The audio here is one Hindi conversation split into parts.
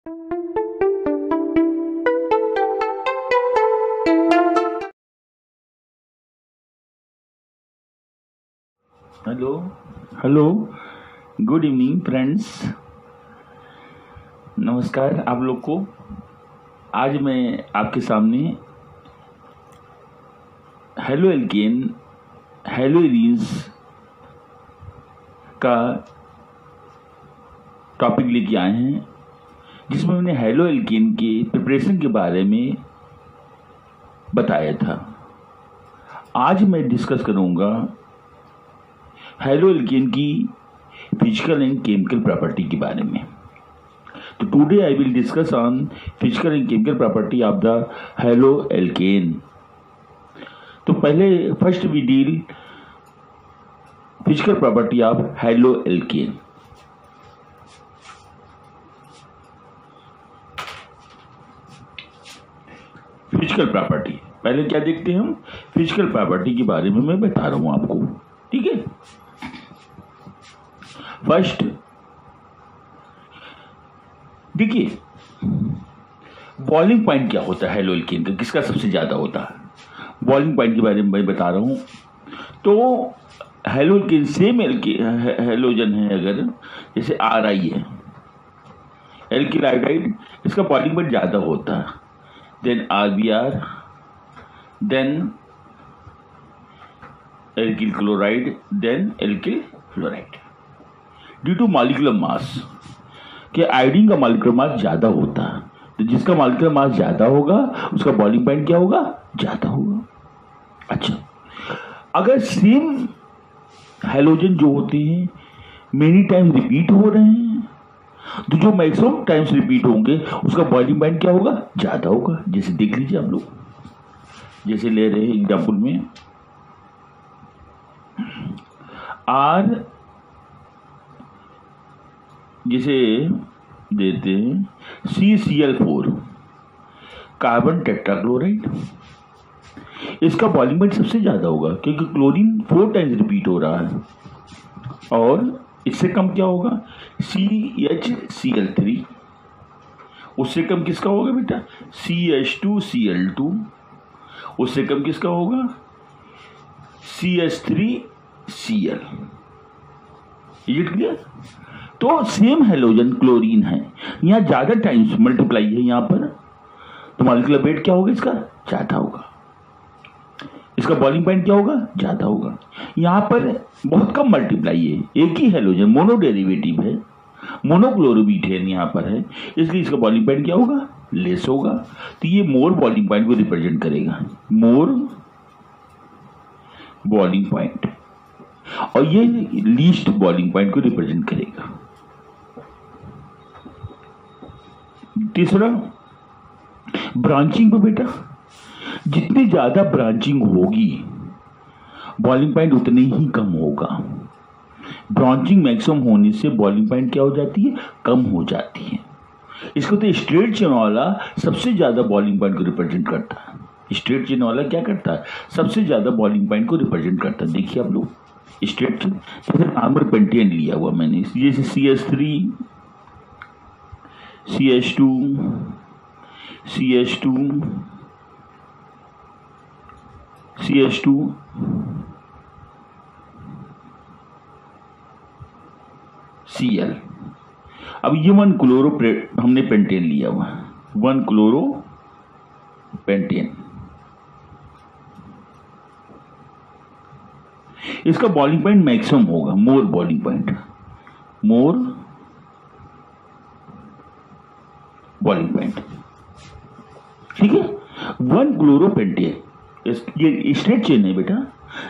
Hello hello, good evening friends, नमस्कार आप लोग को। आज मैं आपके सामने हेलो एल्केन हेलो एरीन्स का टॉपिक लेके आए हैं, जिसमें मैंने हेलो एल्केन के प्रिपरेशन के बारे में बताया था। आज मैं डिस्कस करूंगा हेलो एल्केन की फिजिकल एंड केमिकल प्रॉपर्टी के बारे में। तो today I will discuss on physical and chemical property of the haloalkane. तो पहले first we deal physical property of haloalkane. Physical property पहले क्या देखते हैं हम, फिजिकल प्रॉपर्टी के बारे में मैं बता रहा हूं आपको, ठीक है। फर्स्ट देखिए, बॉइलिंग पॉइंट क्या होता है हेलो एल्केन का, किसका सबसे ज्यादा होता है। बॉइलिंग पॉइंट के बारे में मैं बता रहा हूं। तो हेलो एल्केन सेम हेलोजन है, अगर जैसे आर आई है एल्किल आयोडाइड, इसका बॉइलिंग पॉइंट ज्यादा होता है then R B R, then alkyl chloride, then alkyl fluoride. Due to molecular mass, कि आयोडीन का मॉलिक्यूलर मास ज्यादा होता है, तो जिसका मॉलिक्यूलर मास ज्यादा होगा उसका बॉइलिंग पॉइंट क्या होगा, ज्यादा होगा। अच्छा, अगर सेम हेलोजन जो होते हैं मेनी टाइम रिपीट हो रहे हैं, तो जो मैक्सिमम टाइम्स रिपीट होंगे उसका बॉइलिंग पॉइंट क्या होगा, ज्यादा होगा। जैसे देख लीजिए आप लोग, जैसे ले रहे हैं एग्जाम्पल में आर, जैसे देते हैं CCl4 कार्बन टेट्राक्लोराइड, इसका बॉइलिंग पॉइंट सबसे ज्यादा होगा क्योंकि क्लोरीन 4 टाइम्स रिपीट हो रहा है। और इससे कम क्या होगा, CHCl3, उससे कम किसका होगा बेटा, CH2Cl2, उससे कम किसका होगा, CH3Cl। ये क्लियर। तो सेम हेलोजन क्लोरीन है, यहाँ ज्यादा टाइम्स मल्टीप्लाई है यहाँ पर, तो मॉलिक्यूलर वेट क्या होगा इसका, ज्यादा होगा, इसका बॉइलिंग पॉइंट क्या होगा, ज्यादा होगा। यहाँ पर बहुत कम मल्टीप्लाई है, एक ही हेलोजन मोनो डेरिवेटिव है, मोनोक्लोरोबीटेन यहाँ पर है, इसलिए इसका बॉइलिंग पॉइंट क्या होगा, लेस होगा। तो ये मोर बॉइलिंग पॉइंट को रिप्रेजेंट करेगा, मोर बॉइलिंग पॉइंट, और ये लीस्ट बॉइलिंग पॉइंट को रिप्रेजेंट करेगा। तीसरा ब्रांचिंग पे बेटा, जितनी ज्यादा ब्रांचिंग होगी बॉइलिंग पॉइंट उतने ही कम होगा। ब्रांचिंग मैक्सिमम होने से बॉइलिंग पॉइंट क्या हो जाती है, कम हो जाती है। इसको तो स्ट्रेट चेन वाला सबसे ज्यादा बॉइलिंग पॉइंट को रिप्रेजेंट करता है। स्ट्रेट चेन वाला क्या करता है, सबसे ज्यादा बॉइलिंग पॉइंट को रिप्रेजेंट करता है। देखिए आप लोग, स्ट्रेट चेन, जैसे नॉर्मल पेंटेन लिया हुआ मैंने, जैसे CH3 CH2 CH2 CH2 Cl। अब ये 1 क्लोरो हमने पेंटेन लिया हुआ, 1 क्लोरो पेंटेन, इसका बॉइलिंग पॉइंट मैक्सिमम होगा, मोर बॉइलिंग पॉइंट, मोर बॉइलिंग पॉइंट, ठीक है। 1 क्लोरोपेंटेन, ये स्ट्रेट चेन है बेटा,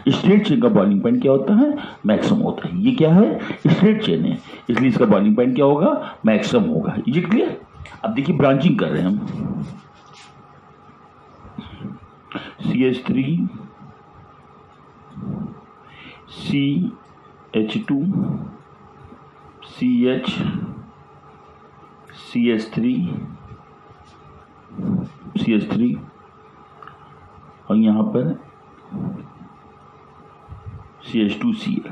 स्ट्रेट चेन का बॉइलिंग पॉइंट क्या होता है, मैक्सिमम होता है। ये क्या है, स्ट्रेट चेन है, इसलिए इसका बॉइलिंग पॉइंट क्या होगा, मैक्सिमम होगा। ये क्लियर। अब देखिए ब्रांचिंग कर रहे हैं हम, CH3 CH2 CH CH3 और यहाँ पर CH2Cl।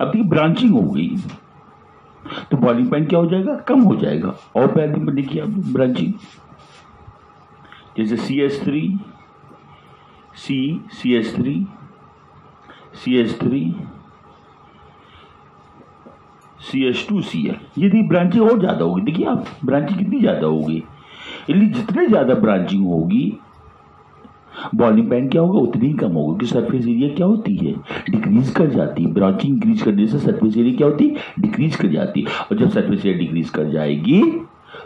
अब देखिए ब्रांचिंग हो गई, तो बॉइलिंग पॉइंट क्या हो जाएगा, कम हो जाएगा। और पहले में देखिए आप ब्रांचिंग, जैसे CH3 CH3 CH3 CH2 Cl, यदि ब्रांचिंग और ज्यादा होगी, देखिए आप ब्रांचिंग कितनी ज्यादा होगी, इसलिए जितने ज्यादा ब्रांचिंग होगी बॉइलिंग पॉइंट क्या होगा उतनी ही कम होगा, कि सरफेस एरिया क्या होती है, डिक्रीज कर जाती है। ब्रांचिंग इंक्रीज करने से सरफेस एरिया क्या होती है, डिक्रीज कर जाती है। और जब सरफेस एरिया डिक्रीज कर जाएगी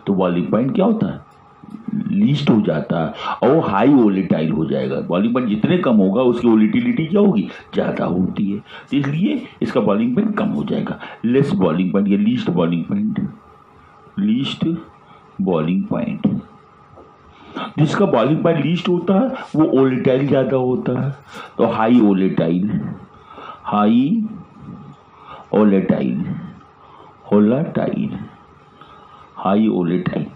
तो बॉइलिंग पॉइंट क्या होता है, लीस्ट हो जाता है, और वो हाई वोलेटाइल हो जाएगा। बॉइलिंग पॉइंट जितने कम होगा उसकी वोलेटिलिटी क्या होगी, ज्यादा होती है, तो इसलिए इसका बॉइलिंग पॉइंट कम हो जाएगा। लेस बॉइलिंग पॉइंट या least boiling point, least boiling point, जिसका बॉइलिंग पॉइंट लीस्ट होता है वो वोलेटाइल ज्यादा होता है, तो high volatile, high volatile, volatile, high volatile.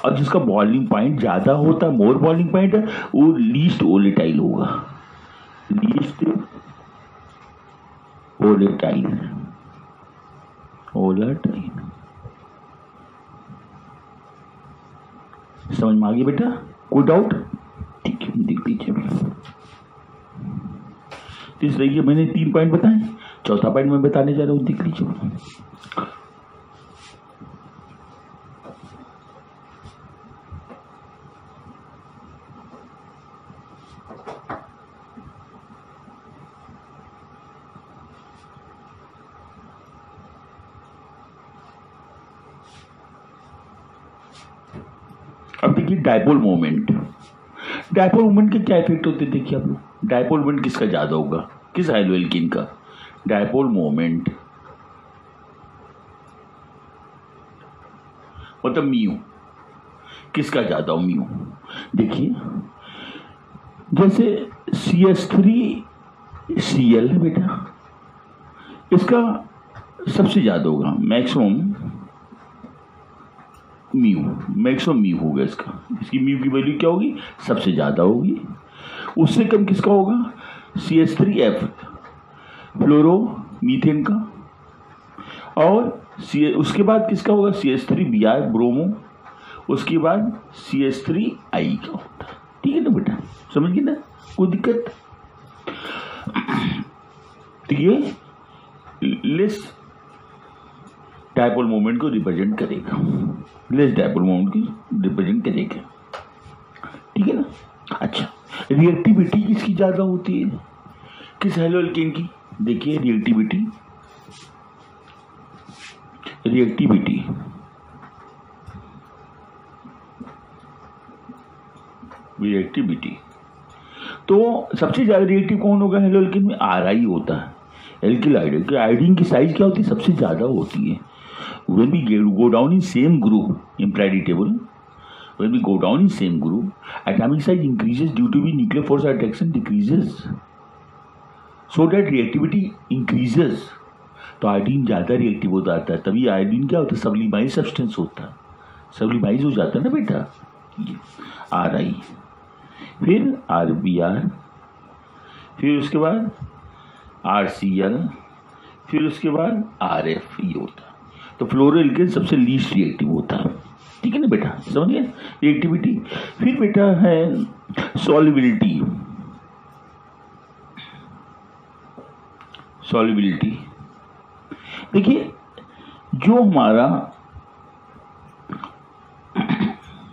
और जिसका बॉइलिंग पॉइंट ज्यादा होता है, मोर बॉइलिंग पॉइंट है, वो लीस्ट वोलेटाइल होगा, लीस्ट वोलेटाइल, वोलेटाइल। समझ में आ गया बेटा, कोई डाउट? ठीक है, देख लीजिए। तो इस तरीके मैंने 3 पॉइंट बताए, चौथा पॉइंट मैं बताने जा रहा हूं, देख लीजिए। अब देखिए डायपोल मोमेंट, डायपोल मोमेंट के क्या इफेक्ट होते हैं, देखिए आप लोग। डायपोल मोमेंट किसका ज्यादा होगा, किस हाइड्रोएल्कीन का, डायपोल मोमेंट मतलब म्यू, किसका ज्यादा हो, म्यू। देखिए जैसे CH3Cl है बेटा, इसका सबसे ज्यादा होगा, मैक्सिमम म्यू, मैक्सिमम म्यू होगा इसका, इसकी म्यू की वैल्यू क्या होगी, सबसे ज्यादा होगी। उससे कम किसका होगा, CH3F, फ्लोरो मीथेन का। और उसके बाद किसका होगा, CH3Br, ब्रोमो। उसके बाद CH3I का होता है। ठीक है ना बेटा, समझ गए ना, कोई दिक्कत? तो ये लेस डायपोल मोमेंट को रिप्रेजेंट करेगा, लेस डायपोल मोमेंट को रिप्रेजेंट करेगा। ठीक है ना। अच्छा, रिएक्टिविटी किसकी ज्यादा होती है, किस हाइड्रोएल्केन की? देखिए रिएक्टिविटी, रिएक्टिविटी रिएक्टिविटी तो सबसे ज्यादा रिएक्टिव कौन होगा हाइड्रोएल्केन में, Ri होता है, एल्किल आयोडीन। आयोडीन की साइज क्या होती है, सबसे ज्यादा होती है। When we go down in same group in periodic table, when we go down in same group, atomic size increases due to nuclear force attraction decreases, so that reactivity increases. तो आयोडीन ज्यादा रिएक्टिव हो जाता है, तभी आयोडीन क्या होता है, सब्लिमाइज सब्सटेंस होता है, सब्लिमाइज हो जाता है ना बेटा। Ri, फिर RBr, फिर उसके बाद RCl, फिर उसके बाद RF, ये होता है। तो फ्लोरोएल्केन सबसे लीस्ट रिएक्टिव होता है। ठीक है ना बेटा, समझ गए रिएक्टिविटी। फिर बेटा है सॉल्युबिलिटी, सॉल्युबिलिटी। देखिए जो हमारा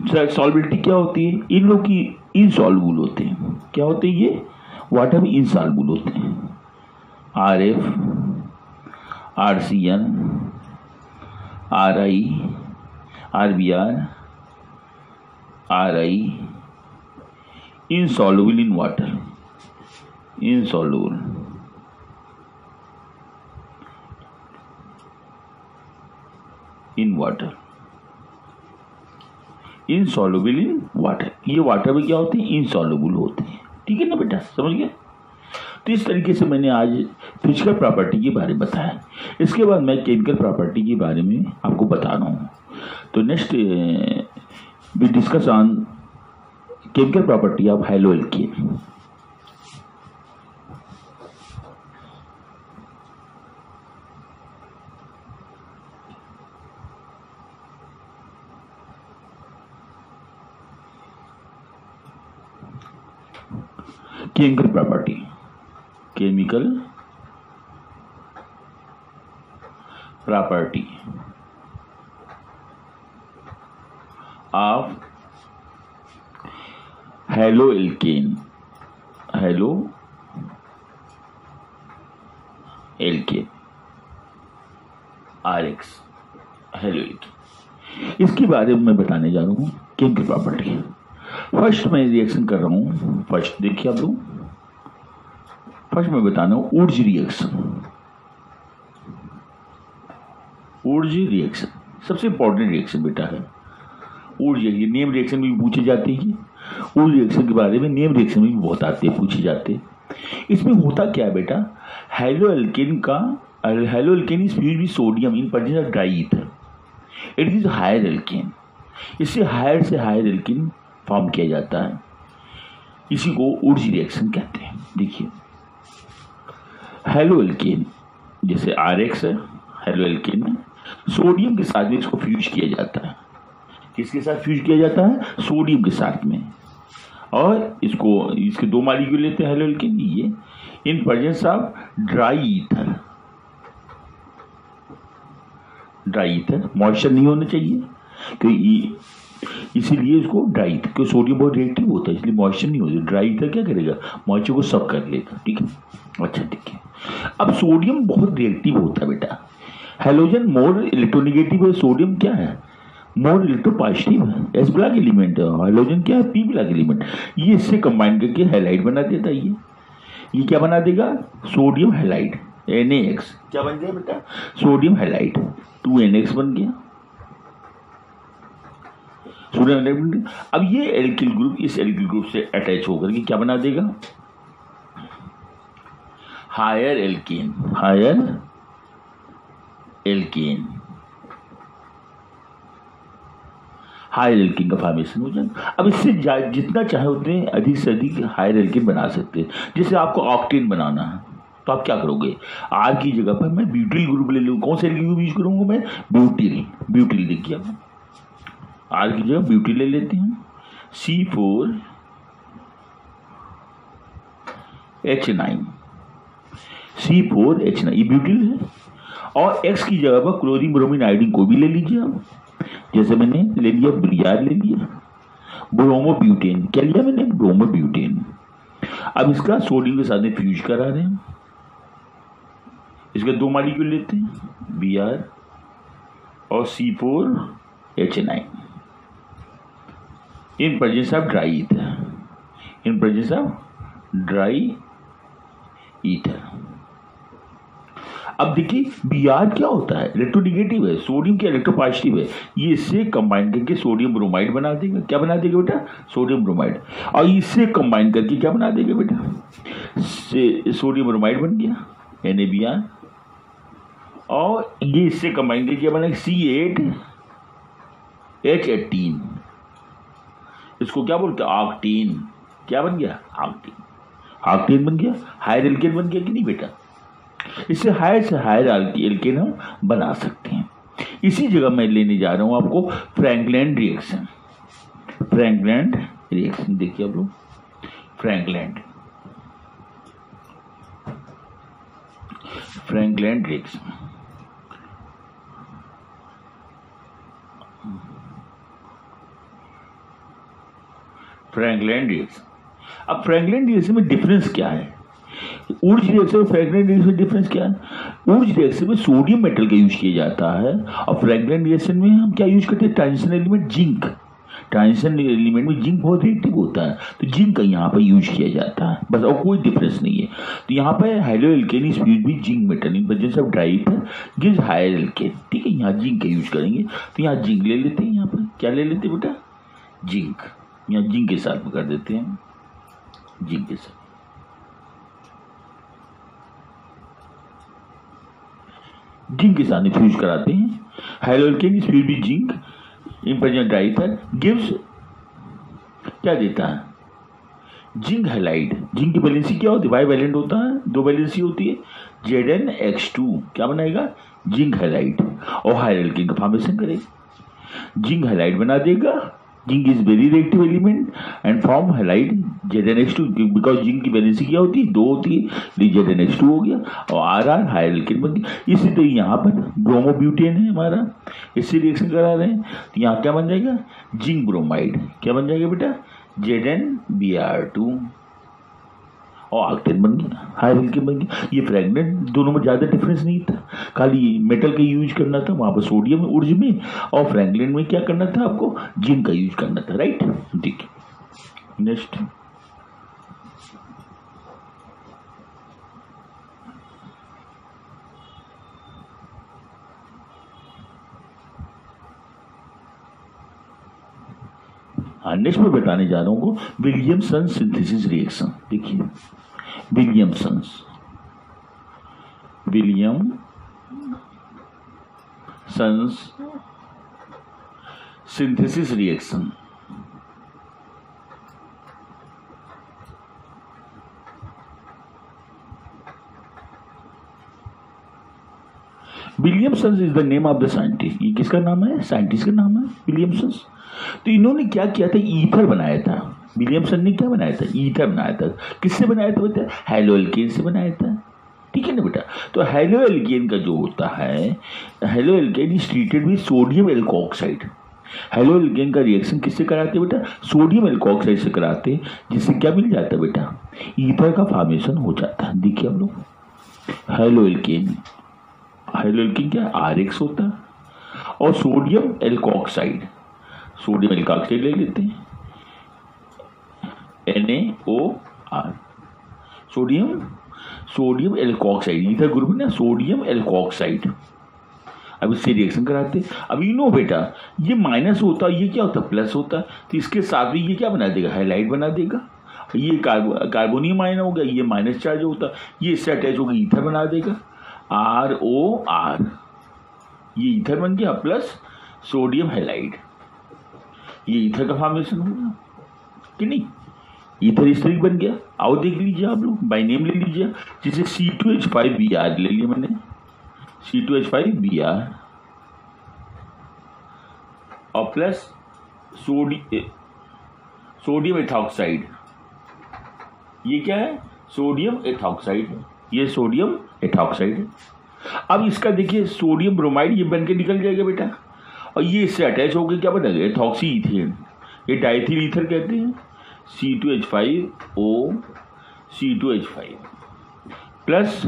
सॉल्युबिलिटी क्या होती है, इन लोग की इनसॉल्युबल होते हैं। क्या होते हैं ये, वाटर में इनसॉल्युबल होते हैं। RF, RCl, Ri, RBr, Ri, insoluble in water, insoluble in water, insoluble in water। ये वाटर में क्या होते हैं, इनसॉल्युबल होते हैं। ठीक है ना बेटा, समझ गए। तो इस तरीके से मैंने आज फिजिकल प्रॉपर्टी के बारे में बताया। इसके बाद मैं केमिकल प्रॉपर्टी के बारे में आपको बता रहा हूँ। तो next we discuss on chemical property of haloalkane. Chemical property, chemical property of haloalkane, haloalkane RX, haloalkane. इसके बारे में मैं बताने जा रहा हूँ केमिकल प्रॉपर्टी। फर्स्ट मैं रिएक्शन कर रहा हूँ, फर्स्ट देखिए आप लोग, फर्स्ट मैं बताना हूँ ऊर्ज रिएक्शन। ऊर्ज रिएक्शन सबसे इंपॉर्टेंट रिएक्शन बेटा है। ऊर्ज, ये नेम रिएक्शन भी पूछे जाते हैं। ऊर्ज रिएक्शन के बारे में नेम रिएक्शन भी बहुत आते हैं, पूछे जाते हैं। इसमें होता क्या है बेटा, haloalkane is fused with sodium in presence of dry ether, it is higher alkane. इससे हायर से हायर एल्केन फॉर्म किया जाता है, इसी को ऊर्ज रिएक्शन कहते हैं। देखिए हेलो एल्केन जैसे RX है, हेलो एल्केन में सोडियम के साथ में इसको फ्यूज किया जाता है। किसके साथ फ्यूज किया जाता है, सोडियम के साथ में, और इसको इसके दो मॉलिक्यूल लेते हैं हेलो एल्केन, ये इन presence of dry ether. Dry ether moisture नहीं होना चाहिए, क्योंकि इसीलिए इसको ड्राई ईथर, क्योंकि सोडियम बहुत रिएक्टिव होता है, इसलिए मॉइस्चर नहीं होता। ड्राई ईथर क्या करेगा, मॉइस्चर को सब कर लेगा। ठीक है, अच्छा ठीक है। अब सोडियम बहुत रिएक्टिव होता है बेटा, हेलोजन मोर इलेक्ट्रोनेगेटिव है, सोडियम क्या है, मोर इलेक्ट्रोपॉजिटिव है, एस ब्लॉक एलिमेंट है, हाइड्रोजन क्या है, पी ब्लॉक एलिमेंट। ये इससे कंबाइन करके हैलाइड बना देता है। ये क्या बना देगा, सोडियम हैलाइड, NaX क्या बन गया बेटा, सोडियम हैलाइड, 2NX बन गया, सोडियम हैलाइड बन गया। अब ये एल्किल ग्रुप इस एल्किल ग्रुप से अटैच होकर के क्या बना देगा, higher alkane, higher alkane, higher alkane का फॉर्मेशन हो जाएगा। अब इससे जितना चाहे उतने अधिक से अधिक हायर एल्केन बना सकते हैं। जैसे आपको ऑक्टेन बनाना है तो आप क्या करोगे, R की जगह पर मैं ब्यूटिल ग्रुप ले लूँगा। कौन से एल्केन ग्रुप यूज करूँगा मैं, ब्यूटिल। ब्यूटिल देखिए आप, R की जगह ब्यूटिल ले लेते हैं, C4H9, C4H9 ये ब्यूटिल है। और X की जगह पर क्लोरीन ब्रोमीन आयोडीन को भी ले लीजिए आप, जैसे मैंने ले लिया ब्रियार, ले लिया ब्रोमोब्यूटेन, क्या लिया मैंने, ब्रोमोब्यूटेन। अब इसका सोडियम के साथ में फ्यूज करा रहे हैं, इसके दो मॉलिक्यूल लेते हैं, Br और C4H9 in presence of dry ether, in presence of dry ether. अब देखिए Br क्या होता है, इलेक्ट्रोनेगेटिव है, सोडियम क्या इलेक्ट्रोपॉजिटिव है। ये इससे कंबाइन करके सोडियम ब्रोमाइड बना देगा। क्या बना देगा बेटा, सोडियम ब्रोमाइड। और इससे कंबाइन करके क्या बना देगा बेटा, सोडियम ब्रोमाइड बन गया NaBr। और ये इससे कंबाइन करके क्या बनेगा, C8H18, इसको क्या बोलते हैं, ऑक्टेन। क्या बन गया, ऑक्टेन, ऑक्टेन बन गया, हायर एल्केन बन गया कि नहीं बेटा। इससे हायर से हायर एल्केन हम बना सकते हैं। इसी जगह मैं लेने जा रहा हूं आपको फ्रैंकलैंड रिएक्शन। फ्रैंकलैंड रिएक्शन देखिए आप लोग, फ्रैंकलैंड रिएक्शन, फ्रैंकलैंड रिएक्शन। अब फ्रैंकलैंड रिएक्शन में डिफरेंस क्या है, ऊर्ज रिएक्शन और फ्रैंकलैंड रिएक्शन में डिफरेंस क्या है। ऊर्ज रिएक्शन में सोडियम मेटल का यूज किया जाता है, और फ्रैंकलैंड रिएक्शन में हम क्या यूज करते हैं, transition element zinc. Transition element में जिंक बहुत रिएक्टिव होता है, तो जिंक का यहाँ पर यूज किया जाता है, बस और कोई डिफरेंस नहीं है। तो यहाँ पर haloalkane is used with zinc metal in presence of dry ether gives higher alkane. ठीक है, यहाँ जिंक का यूज करेंगे, तो यहाँ जिंक ले लेते हैं। यहाँ पर क्या ले लेते हैं बेटा, जिंक। यहाँ जिंक के साथ में कर देते हैं, जिंक के साथ, जिंक के साथ फ्यूज कराते हैं। Halo alkane is fused with zinc in presence dry ether gives, क्या देता है, जिंक हैलाइड। जिंक की वैलेंसी क्या होती है, बाई वैलेंट होता है, दो वैलेंसी होती है, ZnH2 क्या बनाएगा, जिंक हैलाइड, और हायर एल्केन का फॉर्मेशन करेगा, जिंक हैलाइड बना देगा zinc is very reactive element and form halide ZnH2 because zinc की वैलेंसी क्या होती है, 2 होती है, ZnH2 हो गया और RR हायर एल्केन बन गया। इसी तरह यहाँ पर ब्रोमोब्यूटेन है हमारा, इससे रिएक्शन करा रहे हैं तो यहाँ क्या बन जाएगा, जिंक ब्रोमाइड, क्या बन जाएगा बेटा, ZnBr2 और ऑक्टेन बन गया, हायर एल्केन बन गया। ये फ्रेगनेंट दोनों में ज़्यादा डिफरेंस नहीं था, खाली मेटल का यूज करना था वहाँ पर सोडियम ऊर्ज में, और फ्रैंकलिन में क्या करना था आपको, जिंक का यूज करना था, राइट। देखिए नेक्स्ट, हाँ नेक्स्ट मैं बताने जा रहा हूँ विलियमसन सिंथेसिस रिएक्शन। देखिए Williamson synthesis reaction. Williamson is the name of the scientist, ये किसका नाम है, साइंटिस्ट का नाम है विलियमसन। तो इन्होंने क्या किया था, ईथर बनाया था। विलियमसन ने क्या बनाया था, ईथर बनाया था। किससे बनाया था बेटा, हेलो एल्केन से बनाया था, ठीक है ना बेटा। तो हेलो एल्केन का जो होता है, halo alkane is treated with sodium alkoxide. Halo alkane का रिएक्शन किससे कराते बेटा, सोडियम एल्कोक्साइड से कराते, जिससे क्या मिल जाता है बेटा, ईथर का फॉर्मेशन हो जाता है। देखिए हम लोग हेलो एल्केन क्या RX होता है, और सोडियम एल्कोक्साइड ले लेते हैं NaOR, sodium alkoxide, ether group है ना, सोडियम एल्कोक्साइड। अब इससे रिएक्शन कराते। अब यू नो बेटा ये माइनस होता है, ये क्या होता है, प्लस होता है, तो इसके साथ भी ये क्या बना देगा, हैलाइड बना देगा। ये कार्बोनियम आयन हो गया, ये माइनस चार्ज होता है, ये इससे अटैच होकर ईथर बना देगा, ROR, ये ईथर बन गया प्लस सोडियम हैलाइड, ये ईथर का फॉर्मेशन होगा कि नहीं, ईथर स्ट्रिक बन गया। आओ देख लीजिए आप लोग, बाय नेम ले लीजिए, जैसे C2H5Br ले लिया मैंने, C2H5Br और प्लस सोडियम एथॉक्साइड, ये क्या है, सोडियम एथॉक्साइड है, ये सोडियम एथॉक्साइड है। अब इसका देखिए सोडियम ब्रोमाइड ये बन के निकल जाएगा बेटा, और ये इससे अटैच होकर क्या बनेगा, एथॉक्सी ईथेन, ये डाइथिल ईथर कहते हैं, C2H5O C2H5 प्लस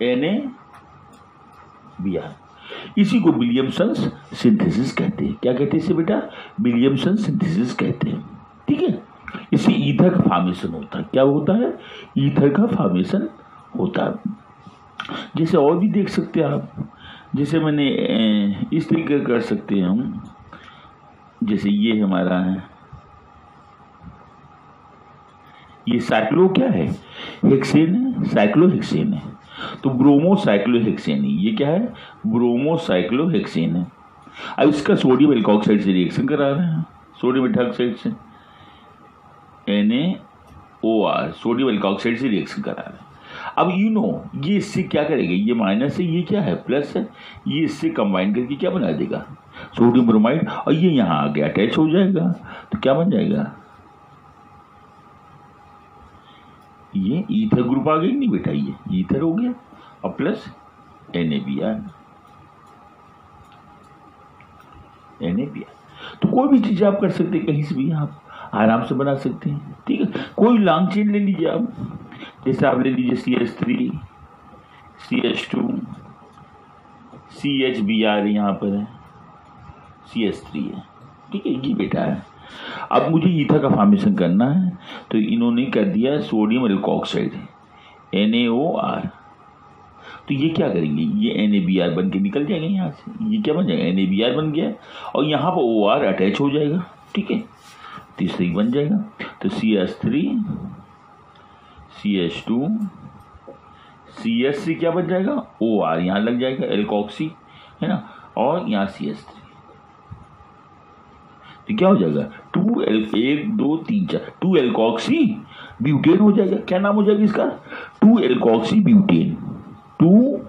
NaBr, इसी को विलियमसन सिंथेसिस कहते हैं। क्या कहते हैं इसे बेटा, विलियमसन सिंथेसिस कहते हैं, ठीक है। इससे ईथर का फॉर्मेशन होता है, क्या होता है, ईथर का फॉर्मेशन होता है। जैसे और भी देख सकते हैं आप, जैसे मैंने इस तरीके कर सकते हैं हम, जैसे ये हमारा है, ये साइक्लो क्या है, हेक्सेन है, साइक्लोहेक्सेन है, तो ब्रोमोसाइक्लोहेक्सेन है, ये क्या है, ब्रोमोसाइक्लोहेक्सेन है। अब इसका सोडियम एल्कोक्साइड से रिएक्शन करा रहे हैं, सोडियम एथॉक्साइड से NaOR, सोडियम एल्कोक्साइड से रिएक्शन करा रहे हैं। अब यू नो ये इससे क्या करेगा, ये माइनस है, ये क्या है, प्लस है, ये इससे कंबाइन करके क्या बना देगा, सोडियम ब्रोमाइड, और ये यहाँ आगे अटैच हो जाएगा, तो क्या बन जाएगा, ये ईथर ग्रुप आ गई नहीं बेटा, ये ईथर हो गया और प्लस NaBr। तो कोई भी चीज आप कर सकते हैं, कहीं से भी आप आराम से बना सकते हैं, ठीक है। कोई लॉन्ग चेन ले लीजिए आप, जैसे आप ले लीजिए CH3 CH2 CHBr, यहाँ पर है CH3 है, ठीक है, ये बेटा है। अब मुझे ईथर का फॉर्मेशन करना है, तो इन्होंने कर दिया सोडियम एल्कोक्साइड NaOR, तो ये क्या करेंगे, ये NaBr बन के निकल जाएगा यहाँ से, ये क्या बन जाएगा, NaBr बन गया, और यहाँ पर OR अटैच हो जाएगा, ठीक है, तीसरी बन जाएगा, तो CH3 CH2 CH क्या बन जाएगा, OR यहाँ लग जाएगा, एल्कोक्सी है ना, और यहाँ CH3, तो क्या हो जाएगा 2 एल्कोक्सी ब्यूटेन हो जाएगा। क्या नाम हो जाएगा इसका, 2 alkoxy butane, 2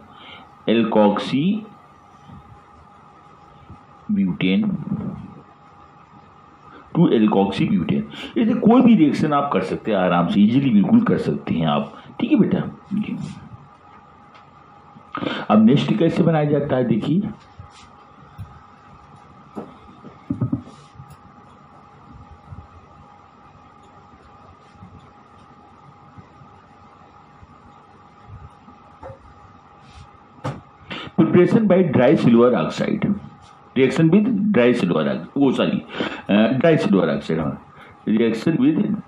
alkoxy butane two alkoxy butane. ऐसे कोई भी रिएक्शन आप कर सकते हैं आराम से, इजीली बिल्कुल कर सकते हैं आप, ठीक है बेटा। अब नेक्स्ट कैसे बनाया जाता है देखिए, preparation by dry silver oxide, reaction with dry silver dry silver oxide, reaction with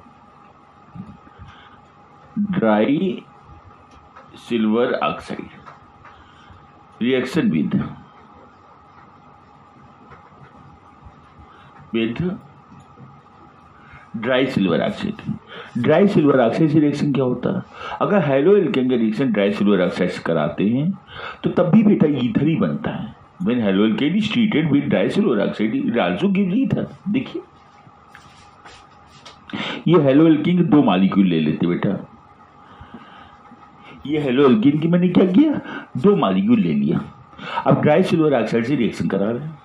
dry silver oxide, reaction with dry silver oxide. Dry silver oxide से रिएक्शन क्या होता है, अगर हैलो एल्केन का रिएक्शन ड्राई सिल्वर ऑक्साइड से कराते हैं तो तब भी बेटा ईथर ही बनता है। When haloalkane is treated with dry silver oxide it also gives ether. देखिए ये हैलो एल्केन के दो मॉलिक्यूल ले लेते बेटा, ये हैलो एल्केन की मैंने क्या किया, दो मॉलिक्यूल ले लिया, अब ड्राई सिल्वर ऑक्साइड से रिएक्शन करा रहे हैं।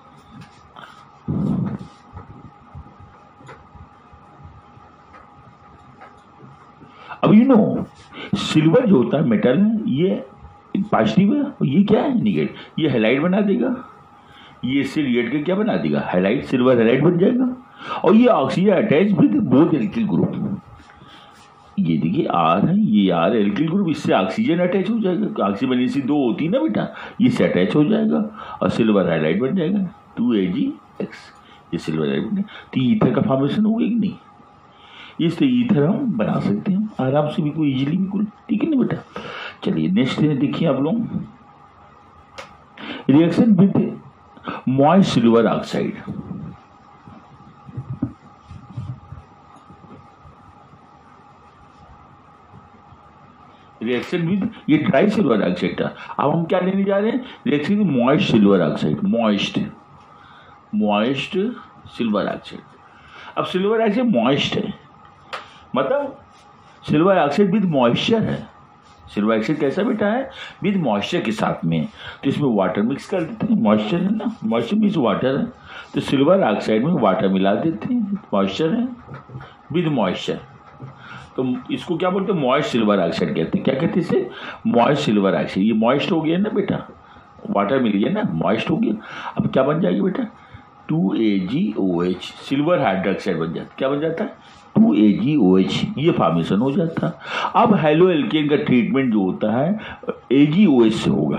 अब यू नो सिल्वर जो होता है मेटल है, ये पॉजिटिव है, ये क्या है निगेटिव, ये हैलाइड बना देगा, ये इससे रिएक्ट करके क्या बना देगा, हैलाइड, सिल्वर हैलाइड बन जाएगा। और ये oxygen attach with both alkyl group, ये देखिए आर है, ये आर एल्किल ग्रुप, इससे ऑक्सीजन अटैच हो जाएगा, ऑक्सीजन बनने से दो होती है ना बेटा, ये से अटैच हो जाएगा और सिल्वर हैलाइड बन जाएगा 2AgX, ये सिल्वर हैलाइड बन, तो ईथर का फॉर्मेशन होगा कि नहीं, इससे ईथर हम बना सकते हैं आराम से बिल्कुल इजीली बिल्कुल, ठीक है ना बेटा। चलिए नेक्स्ट देखिए आप लोग, reaction with moist silver oxide, reaction with, ये ड्राई सिल्वर ऑक्साइड था, अब हम क्या लेने जा रहे हैं, reaction with moist silver oxide, moist silver oxide. अब सिल्वर ऑक्साइड मॉइस्ट है, मतलब सिल्वर ऑक्साइड विद मॉइस्चर है, सिल्वर ऑक्साइड कैसा बेटा है, विद मॉइस्चर के साथ में, तो इसमें वाटर मिक्स कर देते हैं, मॉइस्चर है ना, मॉइस्चर मीन्स वाटर है, तो सिल्वर ऑक्साइड में वाटर मिला देते हैं, मॉइस्चर है विद मॉइस्चर, तो इसको क्या बोलते हैं, मॉइस्ट सिल्वर ऑक्साइड कहते हैं। क्या कहते हैं इसे, मॉइस्ट सिल्वर ऑक्साइड। ये मॉइस्ट हो गया ना बेटा, वाटर मिल गया ना, मॉइस्ट हो गया, अब क्या बन जाएगी बेटा, 2AgOH, सिल्वर हाइड्रोक्साइड बन जाता, क्या बन जाता है, 2AgOH, ये फॉर्मेशन हो जाता है। अब हैलो एल्केन का ट्रीटमेंट जो होता है AgOH से होगा,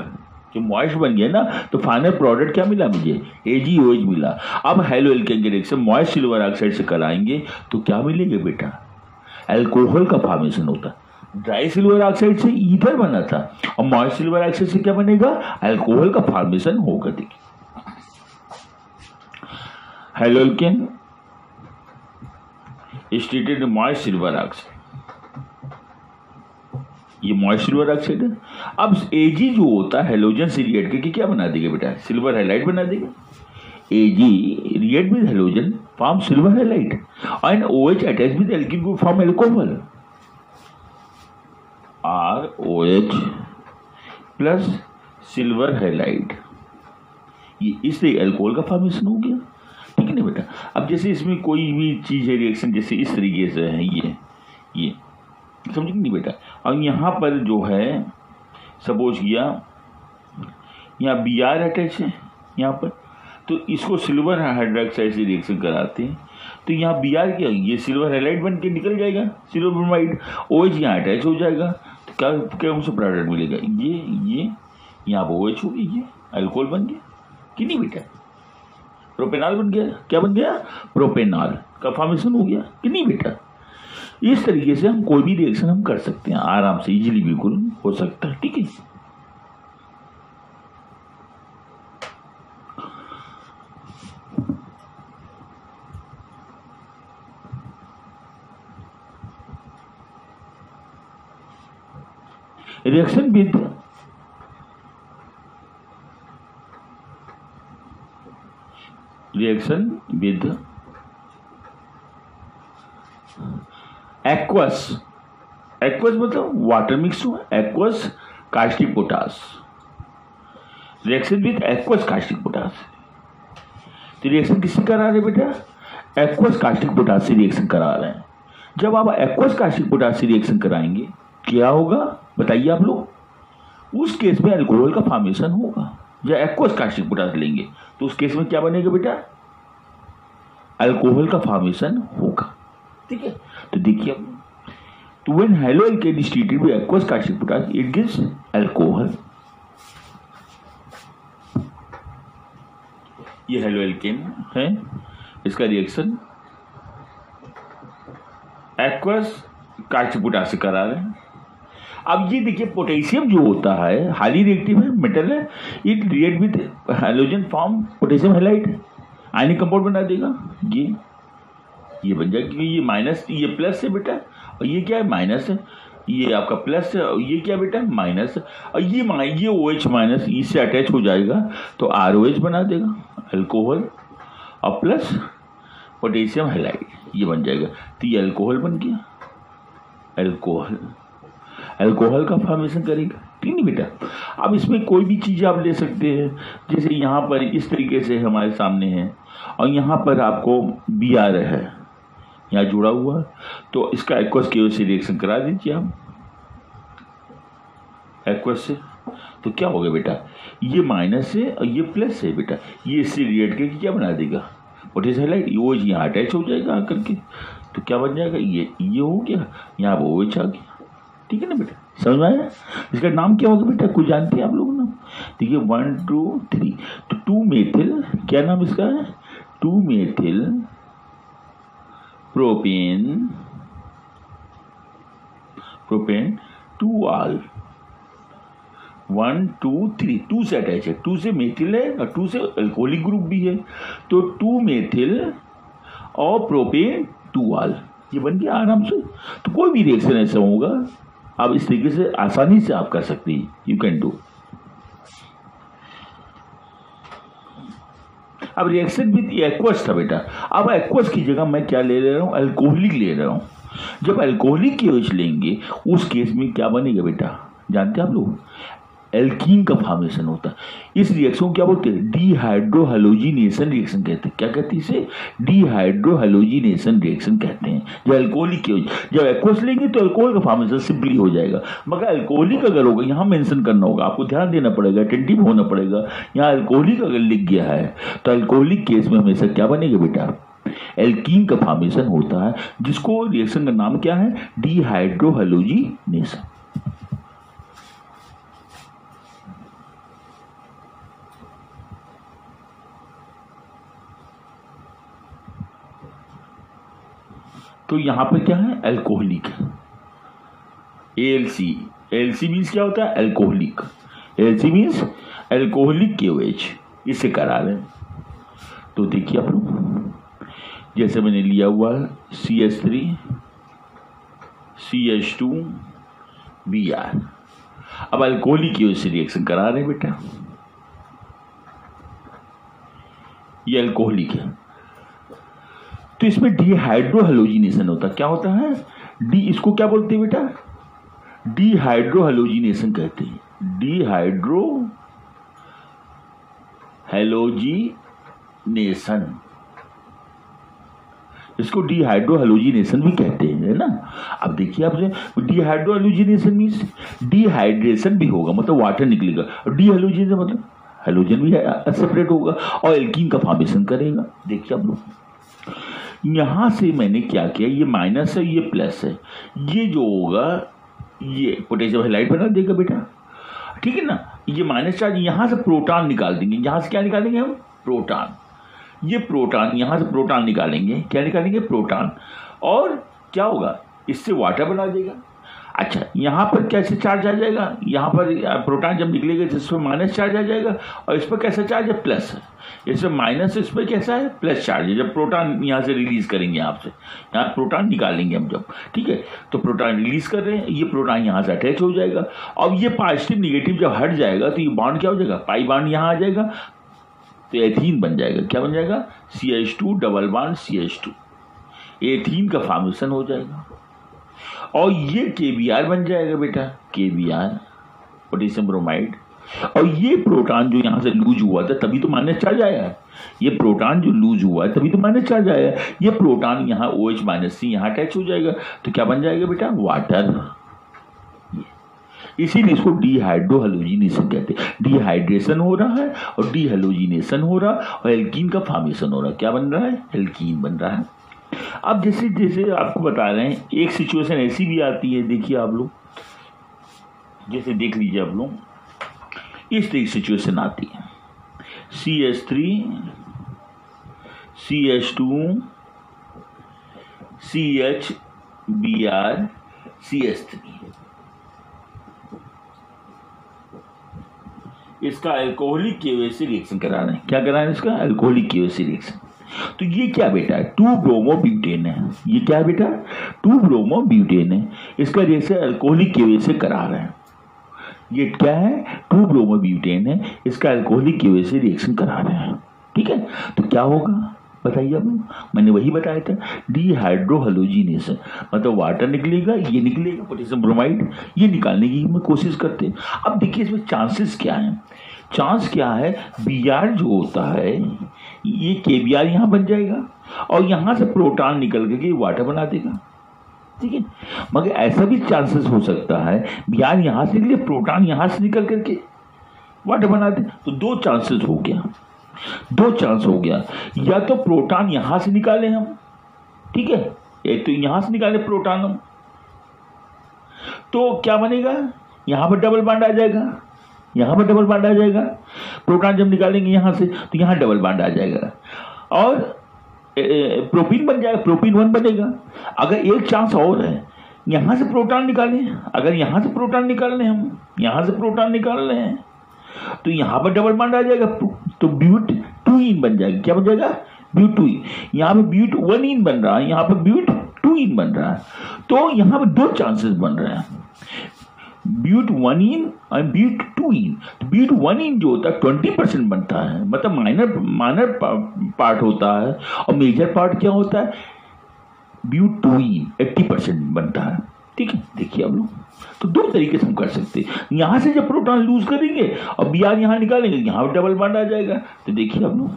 जो मॉइस्ट बन गया ना, तो फाइनल प्रोडक्ट क्या मिला मुझे, AgOH मिला। अब हैलो एल्केन के रिएक्शन मॉइस्ट सिल्वर ऑक्साइड से कराएंगे तो क्या मिलेगा बेटा, अल्कोहल का फॉर्मेशन होता है। ड्राई सिल्वर ऑक्साइड से ईथर बना था और मॉइस्ट सिल्वर ऑक्साइड से क्या बनेगा, अल्कोहल का फॉर्मेशन होगा। देखिए haloalkane is treated with moist silver oxide, ये मॉइस्ट सिल्वर ऑक्साइड है। अब Ag जो होता है हेलोजन से रिएक्ट करके क्या बना देगा बेटा, सिल्वर हैलाइड बना देगा। Ag react with halogen form silver halide and OH attached with alkyl group form alcohol, ROH plus silver halide, ये इससे अल्कोहल का फॉर्मेशन हो गया, ठीक है ना बेटा। अब जैसे इसमें कोई भी चीज़ है रिएक्शन जैसे इस तरीके से है, ये समझ नहीं बेटा। और यहाँ पर जो है सपोज किया यहाँ Br अटैच है यहाँ पर, तो इसको सिल्वर हाइड्रोक्साइड से रिएक्शन कराते हैं तो यहाँ Br क्या, ये सिल्वर हैलाइड बन के निकल जाएगा, सिल्वर ब्रोमाइड, OH यहाँ अटैच हो जाएगा, तो क्या उनसे प्रोडक्ट मिलेगा, ये यहाँ पर OH हो गई, ये अल्कोहल बन गया कि नहीं बेटा, प्रोपेनॉल बन गया, क्या बन गया, प्रोपेनॉल का फॉर्मेशन हो गया कि नहीं बेटा। इस तरीके से हम कोई भी रिएक्शन हम कर सकते हैं आराम से, इजीली बिल्कुल हो सकता है, ठीक है। रिएक्शन विद एक्वस मतलब वाटर मिक्स हुआ, aqueous caustic potash, reaction with aqueous caustic potash. तो रिएक्शन किससे करा रहे बेटा, एक्वस कास्टिक पोटाश से रिएक्शन करा रहे हैं। जब आप एक्वस कास्टिक पोटाश से रिएक्शन कराएंगे क्या होगा बताइए आप लोग? उस केस में अल्कोहल का फॉर्मेशन होगा। जब एक्वस कास्टिक पोटाश लेंगे तो उस केस में क्या बनेगा बेटा? अल्कोहल का फॉर्मेशन होगा। ठीक है, तो देखिए तो when haloalkane is treated with aqueous caustic potash it gives alcohol. ये हेलो एल्केन है, इसका रिएक्शन एक्वस कास्टिक पोटाश से करा रहे हैं। अब ये देखिए पोटेशियम जो होता है हाईली रिएक्टिव है, मेटल है, it react with halogen form potassium halide, ionic compound बना देगा। ये बन जाएगा क्योंकि ये माइनस, ये प्लस है बेटा और ये क्या है माइनस है, ये आपका प्लस है और ये क्या बेटा माइनस है, और ये OH माइनस इससे अटैच हो जाएगा तो ROH बना देगा अल्कोहल और प्लस पोटेशियम हैलाइड, ये बन जाएगा। तो ये अल्कोहल बन गया, अल्कोहल का फॉर्मेशन करेगा। ठीक नहीं बेटा? अब इसमें कोई भी चीज़ आप ले सकते हैं, जैसे यहाँ पर इस तरीके से हमारे सामने है और यहाँ पर आपको BR है यहाँ जुड़ा हुआ, तो इसका एक्वस के से रिएक्शन करा दीजिए आप एक्वस से, तो क्या होगा बेटा? ये माइनस है और ये प्लस है बेटा, ये इससे रिएक्ट करके क्या बना देगा पोटेशियम हैलाइड, OH यहाँ अटैच हो जाएगा आकर के, तो क्या बन जाएगा ये हो गया, यहाँ पर OH आ गया। ठीक है ना बेटा, समझ में आया? इसका नाम क्या होगा बेटा? कुछ जानते हैं आप लोग ना? देखिए 1 2 3, तो 2 मेथिल, क्या नाम इसका है? 2 मेथिल प्रोपेन 2 आल 1 2 3, 2 से अटैच है, 2 से मेथिल है और 2 से अल्कोहलिक ग्रुप भी है, तो 2 मेथिल और प्रोपेन 2 आल, ये बन गया आराम से। तो कोई भी रिएक्शन ऐसा होगा आप इस तरीके से आसानी से आप कर सकते हैं, यू कैन डू। अब रिएक्शन विद एक्वस था बेटा, अब एक्वस की जगह मैं क्या ले रहा हूँ? अल्कोहलिक ले रहा हूँ। जब अल्कोहलिक की OH लेंगे उस केस में क्या बनेगा बेटा? जानते हैं आप लोग? एल्कीन का फॉर्मेशन होता है। इस रिएक्शन को क्या बोलते हैं? डीहाइड्रोहैलोजिनेशन रिएक्शन कहते हैं। क्या कहते हैं इसे? डीहाइड्रोहैलोजिनेशन रिएक्शन कहते हैं। जब अल्कोहलिक की जब एक्वस लेंगे तो अल्कोहल का फॉर्मेशन सिंपली हो जाएगा, मगर अल्कोहलिक अगर होगा यहाँ मेंशन करना होगा, आपको ध्यान देना पड़ेगा, अटेंटिव होना पड़ेगा। यहाँ अल्कोहलिक अगर लिख गया है तो अल्कोहलिक केस में हमेशा क्या बनेगा बेटा? एल्कीन का फॉर्मेशन होता है, जिसको रिएक्शन का नाम क्या है? डीहाइड्रोहैलोजिनेशन। तो यहां पर क्या है? अल्कोहलिक, ALC मीन्स क्या होता है? Alcoholic. ALC means alcoholic KOH, इसे करा लें। तो देखिए आप लोग, जैसे मैंने लिया हुआ CH3 CH2 Br, अब अल्कोहलिक KOH से रिएक्शन करा रहे हैं बेटा, ये अल्कोहलिक है, तो इसमें डीहाइड्रोहैलोजिनेशन होता है। क्या होता है? इसको क्या बोलते हैं बेटा? डीहाइड्रोहैलोजिनेशन कहते हैं, डीहाइड्रोहैलोजिनेशन, इसको डीहाइड्रोहैलोजिनेशन भी कहते हैं, है ना? अब देखिए आपसे, डीहाइड्रोहैलोजिनेशन मीन्स डिहाइड्रेशन भी होगा, मतलब वाटर निकलेगा, और डीहैलोजिनेशन मतलब हैलोजन भी सेपरेट होगा और एल्कीन का फॉर्मेशन करेगा। देखिए आप लोग, यहां से मैंने क्या किया, ये माइनस है ये प्लस है, ये जो होगा ये पोटेशियम हैलाइड बना देगा बेटा, ठीक है ना। ये माइनस चार्ज यहां से प्रोटॉन निकाल देंगे, यहां से क्या निकालेंगे हम? प्रोटॉन। ये प्रोटॉन यहां से प्रोटॉन निकालेंगे, क्या निकालेंगे? प्रोटॉन। और क्या होगा? इससे वाटर बना देगा। अच्छा, यहाँ पर कैसे चार्ज आ जाएगा? यहाँ पर प्रोटॉन जब निकलेगा तो इसमें माइनस चार्ज आ जाएगा, और इस पर कैसा चार्ज है? प्लस है। इसमें माइनस, इस पर कैसा है? प्लस चार्ज है। जब प्रोटॉन यहाँ से रिलीज करेंगे, आपसे यहाँ प्रोटॉन निकालेंगे हम जब, ठीक है, तो प्रोटॉन रिलीज कर रहे हैं, ये प्रोटॉन यहाँ से अटैच हो जाएगा। अब ये पॉजिटिव निगेटिव जब हट जाएगा तो ये बॉन्ड क्या हो जाएगा? पाई बॉन्ड यहाँ आ जाएगा, तो एथीन बन जाएगा। क्या बन जाएगा? CH2 double bond CH2, ethene का फॉर्मेशन हो जाएगा। और ये KBr बन जाएगा बेटा, KBr पोटेशियम ब्रोमाइड, और ये प्रोटॉन जो यहां से लूज हुआ था तभी तो माइनस चार्ज आया है। ये प्रोटॉन जो लूज हुआ है तभी तो माइनस चार्ज आया है। ये प्रोटॉन यहाँ OH माइनस सी यहाँ अटैच हो जाएगा तो क्या बन जाएगा बेटा, वाटर। इसीलिए इसको डिहाइड्रोहैलोजिनेशन कहते हैं। डिहाइड्रेशन हो रहा है और डिहेलोजिनेशन हो रहा है और एल्कीन का फॉर्मेशन हो रहा है। क्या बन रहा है, एल्कीन बन रहा है। अब जैसे जैसे आपको बता रहे हैं, एक सिचुएशन ऐसी भी आती है, देखिए आप लोग, जैसे देख लीजिए आप लोग, इस तरह की सिचुएशन आती है, CH3 CH2 CHBr CH3, इसका अल्कोहलिक केओएसी रिएक्शन करा रहे हैं। क्या करा रहे हैं, इसका अल्कोहलिक केओएसी रिएक्शन। तो ये क्या बेटा है, 2-ब्रोमोब्यूटेन है। ये क्या है बेटा, 2-ब्रोमोब्यूटेन है। इसका रिएक्शन अल्कोहलिक केओएसी करा रहे हैं। ये क्या है, 2-ब्रोमोब्यूटेन है, इसका अल्कोहलिक केओएसी रिएक्शन करा रहे हैं। ठीक है, तो क्या होगा बताइए अब। मैंने वही बताया था, डिहाइड्रोहैलोजिनेशन, मतलब वाटर निकलेगा, ये निकलेगा पोटेशियम ब्रोमाइड, ये निकालने की हम कोशिश करते हैं। अब देखिए इसमें चांसेस क्या है, चांस क्या है, Br जो होता है ये KBr यहाँ बन जाएगा और यहाँ से प्रोटॉन निकल के वाटर बना देगा। ठीक है, मगर ऐसा भी चांसेस हो सकता है Br यहाँ से निकले, प्रोटॉन यहाँ से निकल करके वाटर बना दे। तो दो चांसेस हो गया, दो चांस हो गया। या तो प्रोटॉन यहां से निकाले हम, ठीक है, एक तो यहां से निकाले प्रोटॉन हम, तो क्या बनेगा, यहां पर डबल बॉन्ड आ जाएगा, यहां पर डबल बॉन्ड आ जाएगा। प्रोटॉन जब निकालेंगे यहां से तो यहां डबल बॉन्ड आ जाएगा और प्रोपीन बन जाएगा, प्रोपीन 1 बनेगा। अगर एक चांस और है, यहां से प्रोटॉन निकालें, अगर यहां से प्रोटॉन निकाल रहे हैं हम, यहां से प्रोटॉन निकाल रहे हैं तो यहां पर डबल बॉन्ड आ जाएगा, तो ब्यूट 2इन बन जाएगा। क्या बन जाएगा, ब्यूट 2इन। यहां पर ब्यूट 1इन बन रहा है, यहां पर ब्यूट 2इन बन रहा है। तो यहां पर दो चांसेस बन रहे हैं, ब्यूट 1इन और ब्यूट 2इन। तो ब्यूट 1इन जो होता है 20% बनता है, मतलब माइनर पार्ट होता है, और मेजर पार्ट क्या होता है, ब्यूट 2इन 80% बनता है। ठीक है, देखिए आप लोग, तो दो तरीके से हम कर सकते हैं। यहां से जब प्रोटॉन लूज करेंगे और Br यहां निकालेंगे, यहां डबल बॉन्ड आ जाएगा। तो देखिए आप लोग,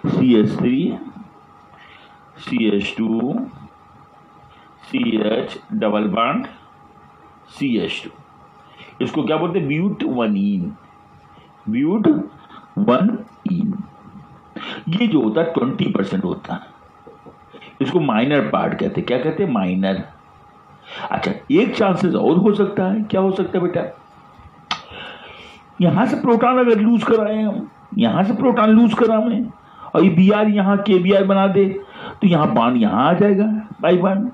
CH3 CH2 CH double bond CH2, इसको क्या बोलते हैं, ब्यूट 1इन, ब्यूट 1इन। ये जो होता है 20% होता है, इसको माइनर पार्ट कहते हैं। क्या कहते हैं, माइनर। अच्छा, एक चांसेस और हो सकता है, क्या हो सकता है बेटा, यहां से प्रोटॉन अगर लूज कराए हम, यहां से प्रोटॉन लूज कराए और ये Br यहां KBr बना दे, तो यहां बॉन्ड यहां आ जाएगा बाई बॉन्ड,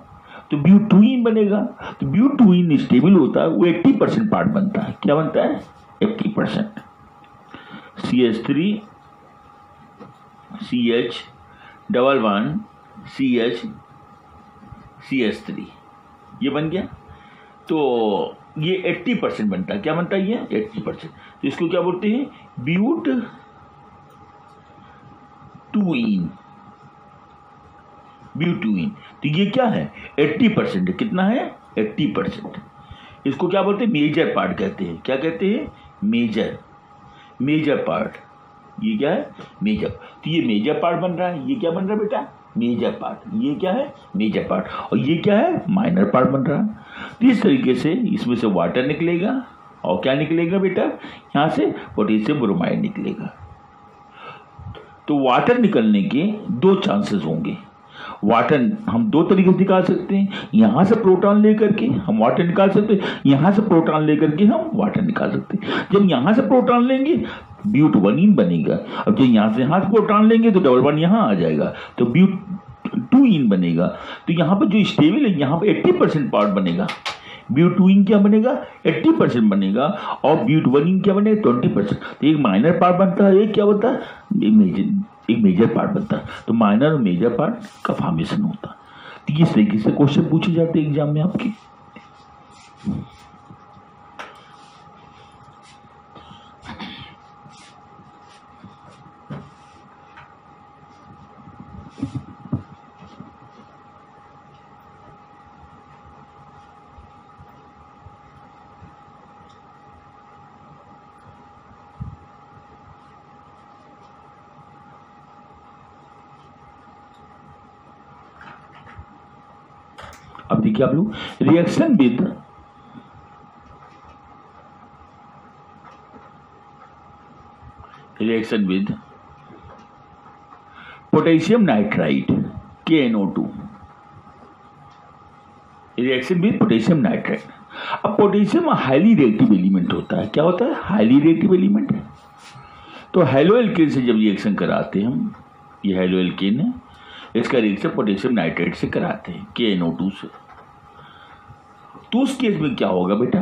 तो ब्यूट 2इन बनेगा। तो ब्यूट 2इन स्टेबल होता है, वो 80% पार्ट बनता है। क्या बनता है, 80%। CH3 CH double bond CH CH3 ये बन गया। तो ये 80% बनता है। क्या बनता है, ये 80%। तो इसको क्या बोलते हैं, ब्यूट 2इन, ब्यूट 2इन। तो ये क्या है, 80% है। कितना है, 80%। इसको क्या बोलते हैं, मेजर पार्ट कहते हैं। क्या कहते हैं, मेजर, मेजर पार्ट। ये क्या है, मेजर। तो ये मेजर पार्ट बन रहा है। ये क्या बन रहा है बेटा, मेजर पार्ट। ये क्या है, मेजर पार्ट। और ये क्या है, माइनर पार्ट बन रहा है। तो इस तरीके से इसमें से वाटर निकलेगा और क्या निकलेगा बेटा, यहां से पोटेशियम ब्रोमाइड निकलेगा। तो वाटर निकलने के दो चांसेस होंगे। वाटर हम दो तरीके से निकाल सकते हैं, यहां से प्रोटॉन लेकर के हम वाटर निकाल सकते हैं, यहां से प्रोटॉन लेकर के हम वाटर निकाल सकते हैं। जब यहां से प्रोटॉन लेंगे ब्यूट 1इन बनेगा, अब जब यहां से प्रोटॉन लेंगे तो डबल बॉन्ड यहां आ जाएगा, तो ब्यूट 2इन बनेगा। तो यहां पर जो स्टेबल है, यहां पर 80% पार्ट बनेगा। ब्यूट 2इन क्या बनेगा, 80% बनेगा, और ब्यूट 1इन क्या बनेगा, 20%। तो एक माइनर पार्ट बनता है, एक क्या बनता है, एक मेजर पार्ट बनता है। तो माइनर और मेजर पार्ट का फॉर्मेशन होता है। तो इस तरीके से क्वेश्चन पूछे जाते हैं एग्जाम में आपके। अब देखिए आप लोग, reaction with potassium nitrite KNO2, reaction with potassium nitrite. अब पोटेशियम हाईली रिएक्टिव एलिमेंट होता है। क्या होता है? हाईली रिएक्टिव एलिमेंट है। तो हेलो एल्केन से जब रिएक्शन कराते हैं हम, ये हेलो एल्केन है, इसका रिएक्शन पोटेशियम नाइट्राइट से कराते हैं KNO2 से, तो उस केस में क्या होगा बेटा,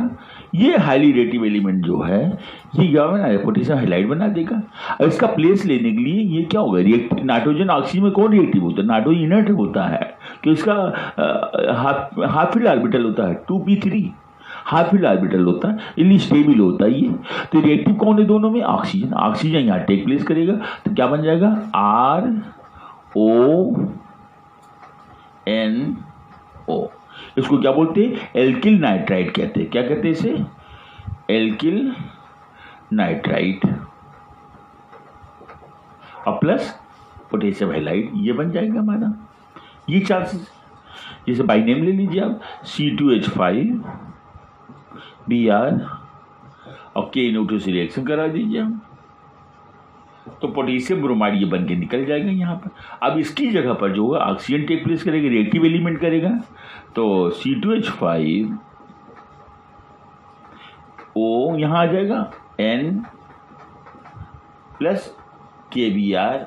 ये हाईली रिएक्टिव एलिमेंट जो है ये क्या बना, पोटेशियम हाइलाइट बना देगा। और इसका प्लेस लेने के लिए ये क्या होगा, रिएक्टिव नाइट्रोजन ऑक्सीजन में कौन रिएक्टिव होता है? नाइट्रोजन इनर्ट होता है, तो इसका हाफ फील्ड ऑर्बिटल होता है 2p3, हाफ फील्ड ऑर्बिटल होता है, इसलिए स्टेबल होता है ये। तो रिएक्टिव कौन है दोनों में? ऑक्सीजन। ऑक्सीजन यहाँ टेक प्लेस करेगा तो क्या बन जाएगा, RONO। इसको क्या बोलते हैं? एल्किल नाइट्राइट कहते हैं। क्या कहते हैं इसे? एल्किल नाइट्राइट और प्लस पोटेशियम हाइलाइट, ये बन जाएगा हमारा। ये चांसेस, जैसे बाई नेम ले लीजिए आप, C2H5Br और KNO2 से रिएक्शन करा दीजिए हम, तो पोटेशियम ब्रोमाइड ये बन के निकल जाएगा यहाँ पर। अब इसकी जगह पर जो होगा ऑक्सीजन टेक प्लेस करेगा, रिएक्टिव एलिमेंट करेगा, तो C2H5O यहाँ आ जाएगा, N प्लस KBr,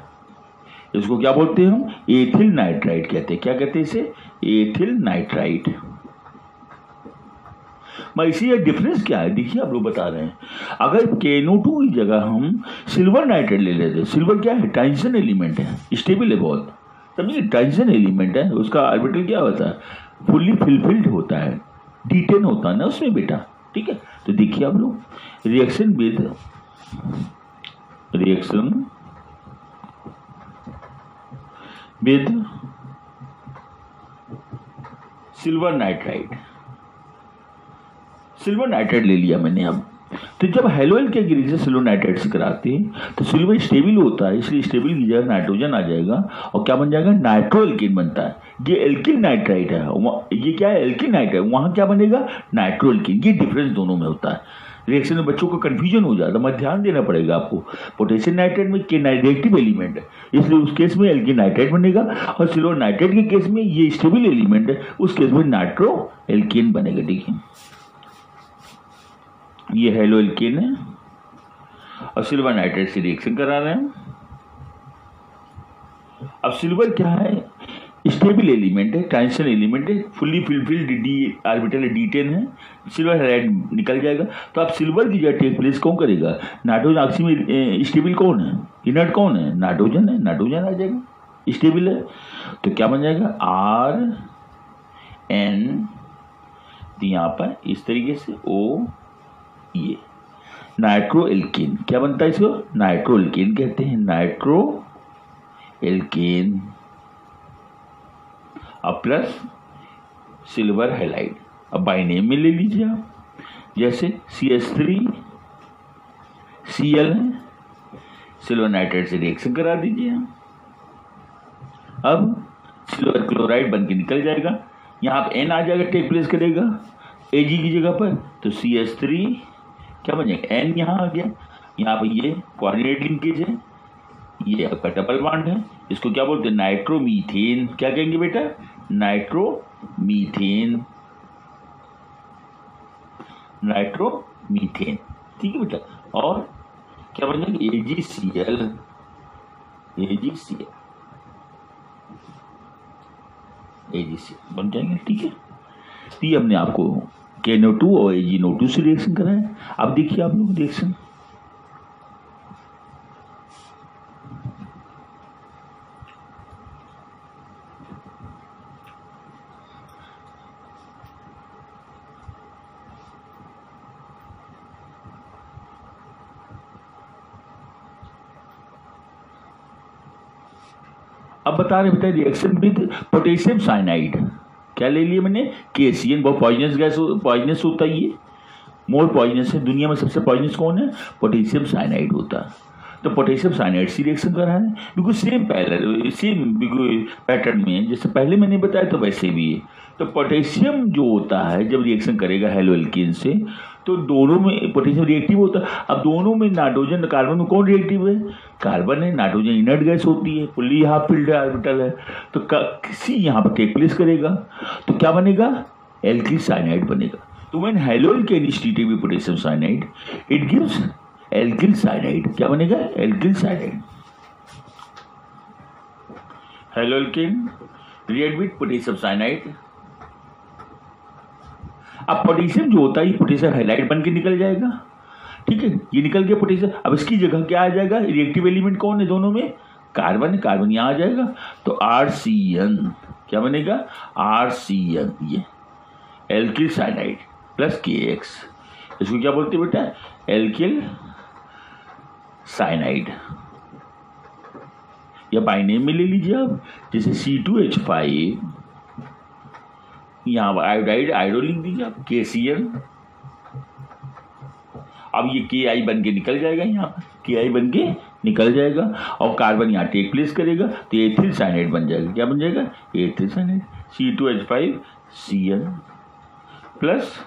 इसको क्या बोलते हैं हम? एथिल नाइट्राइट कहते हैं। क्या कहते हैं इसे? Ethyl nitrite. मैं इसी डिफरेंस क्या है देखिए, आप लोग बता रहे हैं, अगर KNO2 की जगह हम सिल्वर नाइट्राइट ले लेते हैं, सिल्वर क्या है? ट्रांजिशन एलिमेंट है, स्टेबल है बहुत, समझिए ट्रांजिशन एलिमेंट है, उसका ऑर्बिटल क्या होता है? फुल्ली फिलफिल्ड होता है, D10 होता है ना उसमें बेटा, ठीक है। तो देखिए आप लोग, रिएक्शन विद सिल्वर नाइट्राइट ले लिया मैंने। अब तो जब हेलोइल के गिरी से सिल्वर नाइट्राइट से कराते हैं तो सिल्वर स्टेबल होता है, इसलिए स्टेबल की जगह नाइट्रोजन आ जाएगा और क्या बन जाएगा? नाइट्रो एल्किन बनता है। ये एल्किल नाइट्राइट है, ये क्या है? Alkyl nitrite. वहाँ क्या बनेगा? Nitro alkene. ये डिफरेंस दोनों में होता है। रिएक्शन में बच्चों को कंफ्यूजन हो जाता है, मत ध्यान देना पड़ेगा आपको। पोटेशियम नाइट्राइट में के रिएक्टिव एलिमेंट है, इसलिए उस केस में एल्किल नाइट्राइट बनेगा, और सिल्वर नाइट्राइट के केस में ये स्टेबल एलिमेंट है, उस केस में नाइट्रो एल्किन बनेगा। देखिए ये हेलो एल्केन है और सिल्वर नाइट्राइट से रिएक्शन करा रहे हैं। अब सिल्वर क्या है? स्टेबल एलिमेंट है, ट्रांजिशन एलिमेंट है, फुल्ली फिलफिल्ड डी ऑर्बिटल है, D10 है, सिल्वर हाइलाइट निकल जाएगा। तो अब सिल्वर की जगह टेक प्लेस कौन करेगा? नाइट्रोजन ऑक्सीजन में स्टेबल कौन है? इनर्ट कौन है? नाइट्रोजन है, नाइट्रोजन आ जाएगा, स्टेबल है। तो क्या बन जाएगा? RN, यहाँ पर इस तरीके से O, ये नाइट्रो एल्केन। क्या बनता है इसको? नाइट्रो एल्केन कहते हैं, नाइट्रो एल्केन और प्लस सिल्वर हाइलाइट। अब बाय नेम में ले लीजिए आप, जैसे CH3Cl है, सिल्वर नाइट्राइट से रिएक्शन करा दीजिए। अब सिल्वर क्लोराइड बन के निकल जाएगा, यहाँ पे N आ जाएगा, टेक प्लेस करेगा Ag की जगह पर, तो CH3 क्या बन जाएगा? N यहाँ आ गया, यहाँ पे ये कोऑर्डिनेट लिंकेज है, ये आपका डबल बॉन्ड है, इसको क्या बोलते हैं? नाइट्रोमीथेन। क्या कहेंगे बेटा? नाइट्रोमीथेन, ठीक है बेटा। और क्या बन जाएगा? AgCl बन जाएंगे, ठीक है। तो ये हमने आपको KNO2 और AgNO2 से रिएक्शन कराया। अब देखिए आप लोग रिएक्शन, अब बता रहे बेटा रिएक्शन विद पोटेशियम साइनाइड। क्या ले लिए मैंने? KCN। बहुत पॉइजनस गैस, पॉइजनस होता है, ये मोर पॉइजनस है। दुनिया में सबसे पॉइजनस कौन है? पोटेशियम साइनाइड होता है। तो पोटेशियम साइनाइड से रिएक्शन कर रहा है, बिल्कुल सेम पैटर्न में है जैसे पहले मैंने बताया, तो वैसे भी है। तो पोटेशियम जो होता है जब रिएक्शन करेगा हेलो एल्केन से, तो दोनों में पोटेशियम रिएक्टिव होता है। अब दोनों में नाइट्रोजन कार्बन में कौन रिएक्टिव है? कार्बन है। नाइट्रोजन इनर्ट गैस होती है, फुल्ली हाफ फिल्ड ऑर्बिटल है, तो किसी यहाँ पर टेक प्लेस करेगा, तो क्या बनेगा? एल्किल साइनाइड बनेगा। तो when haloalkane is treated with potassium cyanide, it gives alkyl cyanide. क्या बनेगा? Alkyl cyanide. Halo alkane react with potassium cyanide. अब पोटेशियम जो होता है ये पोटेशियम हाइलाइट बन के निकल जाएगा, ठीक है, ये निकल गया पोटेशियम। अब इसकी जगह क्या आ जाएगा? रिएक्टिव एलिमेंट कौन है दोनों में? कार्बन है, कार्बन यहाँ आ जाएगा, तो RCN। क्या बनेगा? RCN, ये एल्किल साइनाइड प्लस KX। इसको क्या बोलते हैं बेटा? एल्किल साइनाइड, या बाय नेम में ले लीजिए आप, जैसे C2H5, यहाँ आयोडाइड, आयोडो लिख दीजिए आप, KCN। अब ये KI बन के निकल जाएगा, यहाँ पर KI बन के निकल जाएगा, और कार्बन यहाँ टेक प्लेस करेगा, तो एथिल साइनाइड बन जाएगा। क्या बन जाएगा? Ethyl cyanide. C2H5CN plus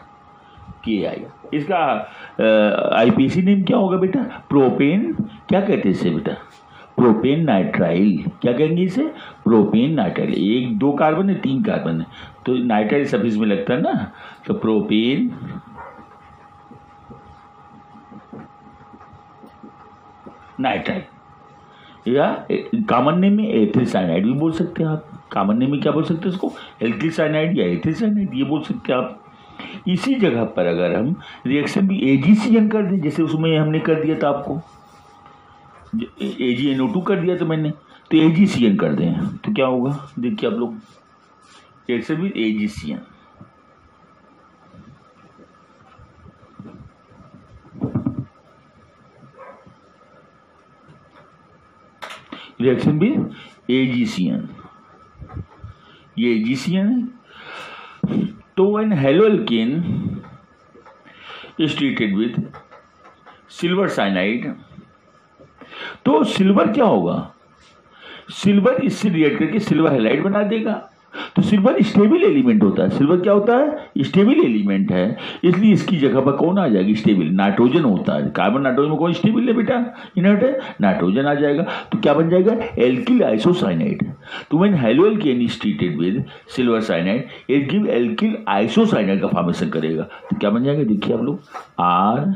KI। इसका IPC नेम क्या होगा बेटा? प्रोपेन। क्या कहते हैं इसे बेटा? Propane nitrile. क्या कहेंगे इसे? Propane nitrile. एक दो कार्बन है, तीन कार्बन है, तो नाइट्राइल सफिक्स में लगता है ना, तो प्रोपेन नाइट्राइल। या कॉमन नेम में एथिल साइनाइड भी बोल सकते हैं आप। कॉमन नेम में क्या बोल सकते हैं उसको? एल्किल साइनाइड या एथिल साइनाइड, ये बोल सकते हैं आप। इसी जगह पर अगर हम रिएक्शन भी AgCN कर दें, जैसे उसमें हमने कर दिया था आपको, AgNO2 कर दिया था मैंने, तो AgCN कर दें, तो क्या होगा? देखिए आप लोग, रिएक्शन भी AgCN। रिएक्शन भी AgCN, ये AgCN है। तो when haloalkane is treated with silver cyanide, तो सिल्वर क्या होगा? सिल्वर इससे रिएक्ट करके सिल्वर हैलाइड बना देगा। तो सिल्वर स्टेबल एलिमेंट होता है। सिल्वर क्या होता है? स्टेबल एलिमेंट है, इसलिए इसकी जगह पर कौन आ जाएगी? स्टेबल नाइट्रोजन होता है। कार्बन नाइट्रोजन में कौन स्टेबल है बेटा? इनर्ट है, नाइट्रोजन आ जाएगा। तो क्या बन जाएगा? Alkyl isocyanide. तो when haloalkane is treated with silver cyanide, it give alkyl isocyanide का फॉर्मेशन करेगा। तो क्या बन जाएगा? देखिए आप लोग, RN,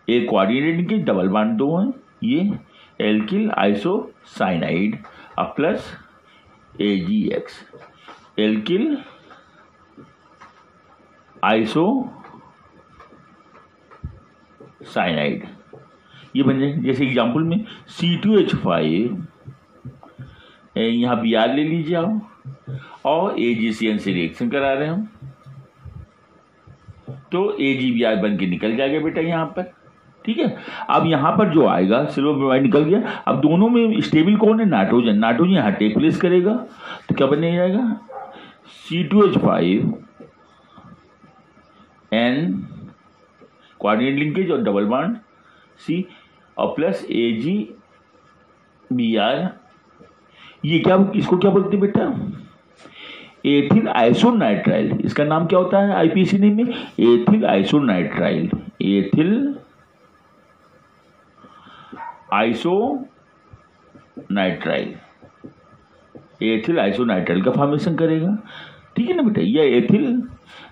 एक कोऑर्डिनेट के डबल बॉन्ड दो हैं, ये एल्किल आइसोसाइनाइड, अब प्लस AgX, एल्किल आइसोसाइनाइड, ये बन जाएगा। जैसे एग्जाम्पल में C2H5, यहाँ Br ले लीजिए आप, और AgCN से रिएक्शन करा रहे हैं हम, तो AgBr बन के निकल जाएगा बेटा यहाँ पर, ठीक है। अब यहाँ पर जो आएगा सिल्वर ब्रोमाइड निकल गया। अब दोनों में स्टेबल कौन है? नाइट्रोजन। नाइट्रोजन यहाँ टेक प्लेस करेगा, तो क्या बन जाएगा? C2H5 N, कोऑर्डिनेट लिंकेज और डबल बॉन्ड C, और प्लस AgBr। ये क्या, इसको क्या बोलते हैं बेटा? एथिल आइसोनाइट्राइल। इसका नाम क्या होता है IPC नेम में? एथिल आइसोनाइट्राइल। एथिल आइसोनाइट्राइल, एथिल आइसोनाइट्राइल का फॉर्मेशन करेगा, ठीक है ना बेटा। या एथिल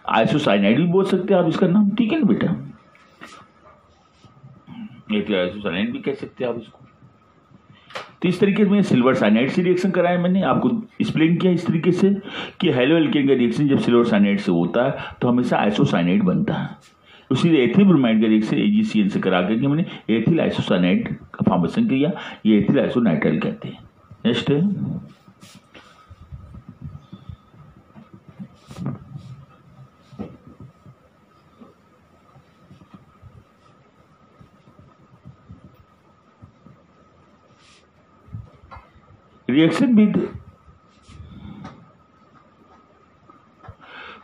आइसोसाइनाइड भी बोल सकते हैं आप इसका नाम, ठीक है ना बेटा। एथिल आइसोसाइनाइड भी कह सकते हैं आप इसको। तो इस तरीके से सिल्वर साइनाइड से रिएक्शन कराया, मैंने आपको एक्सप्लेन किया इस तरीके से कि हेलो एल्केन का रिएक्शन जब सिल्वर साइनाइड से होता है तो हमेशा आइसोसाइनाइड बनता है। उसी एथिल ब्रोमाइड का रिएक्शन AgCN से करा करके मैंने एथिल आइसोसाइनाइड का फॉर्मेशन किया, ये एथिल आइसोनाइट्राइल कहते हैं। नेक्स्ट है reaction with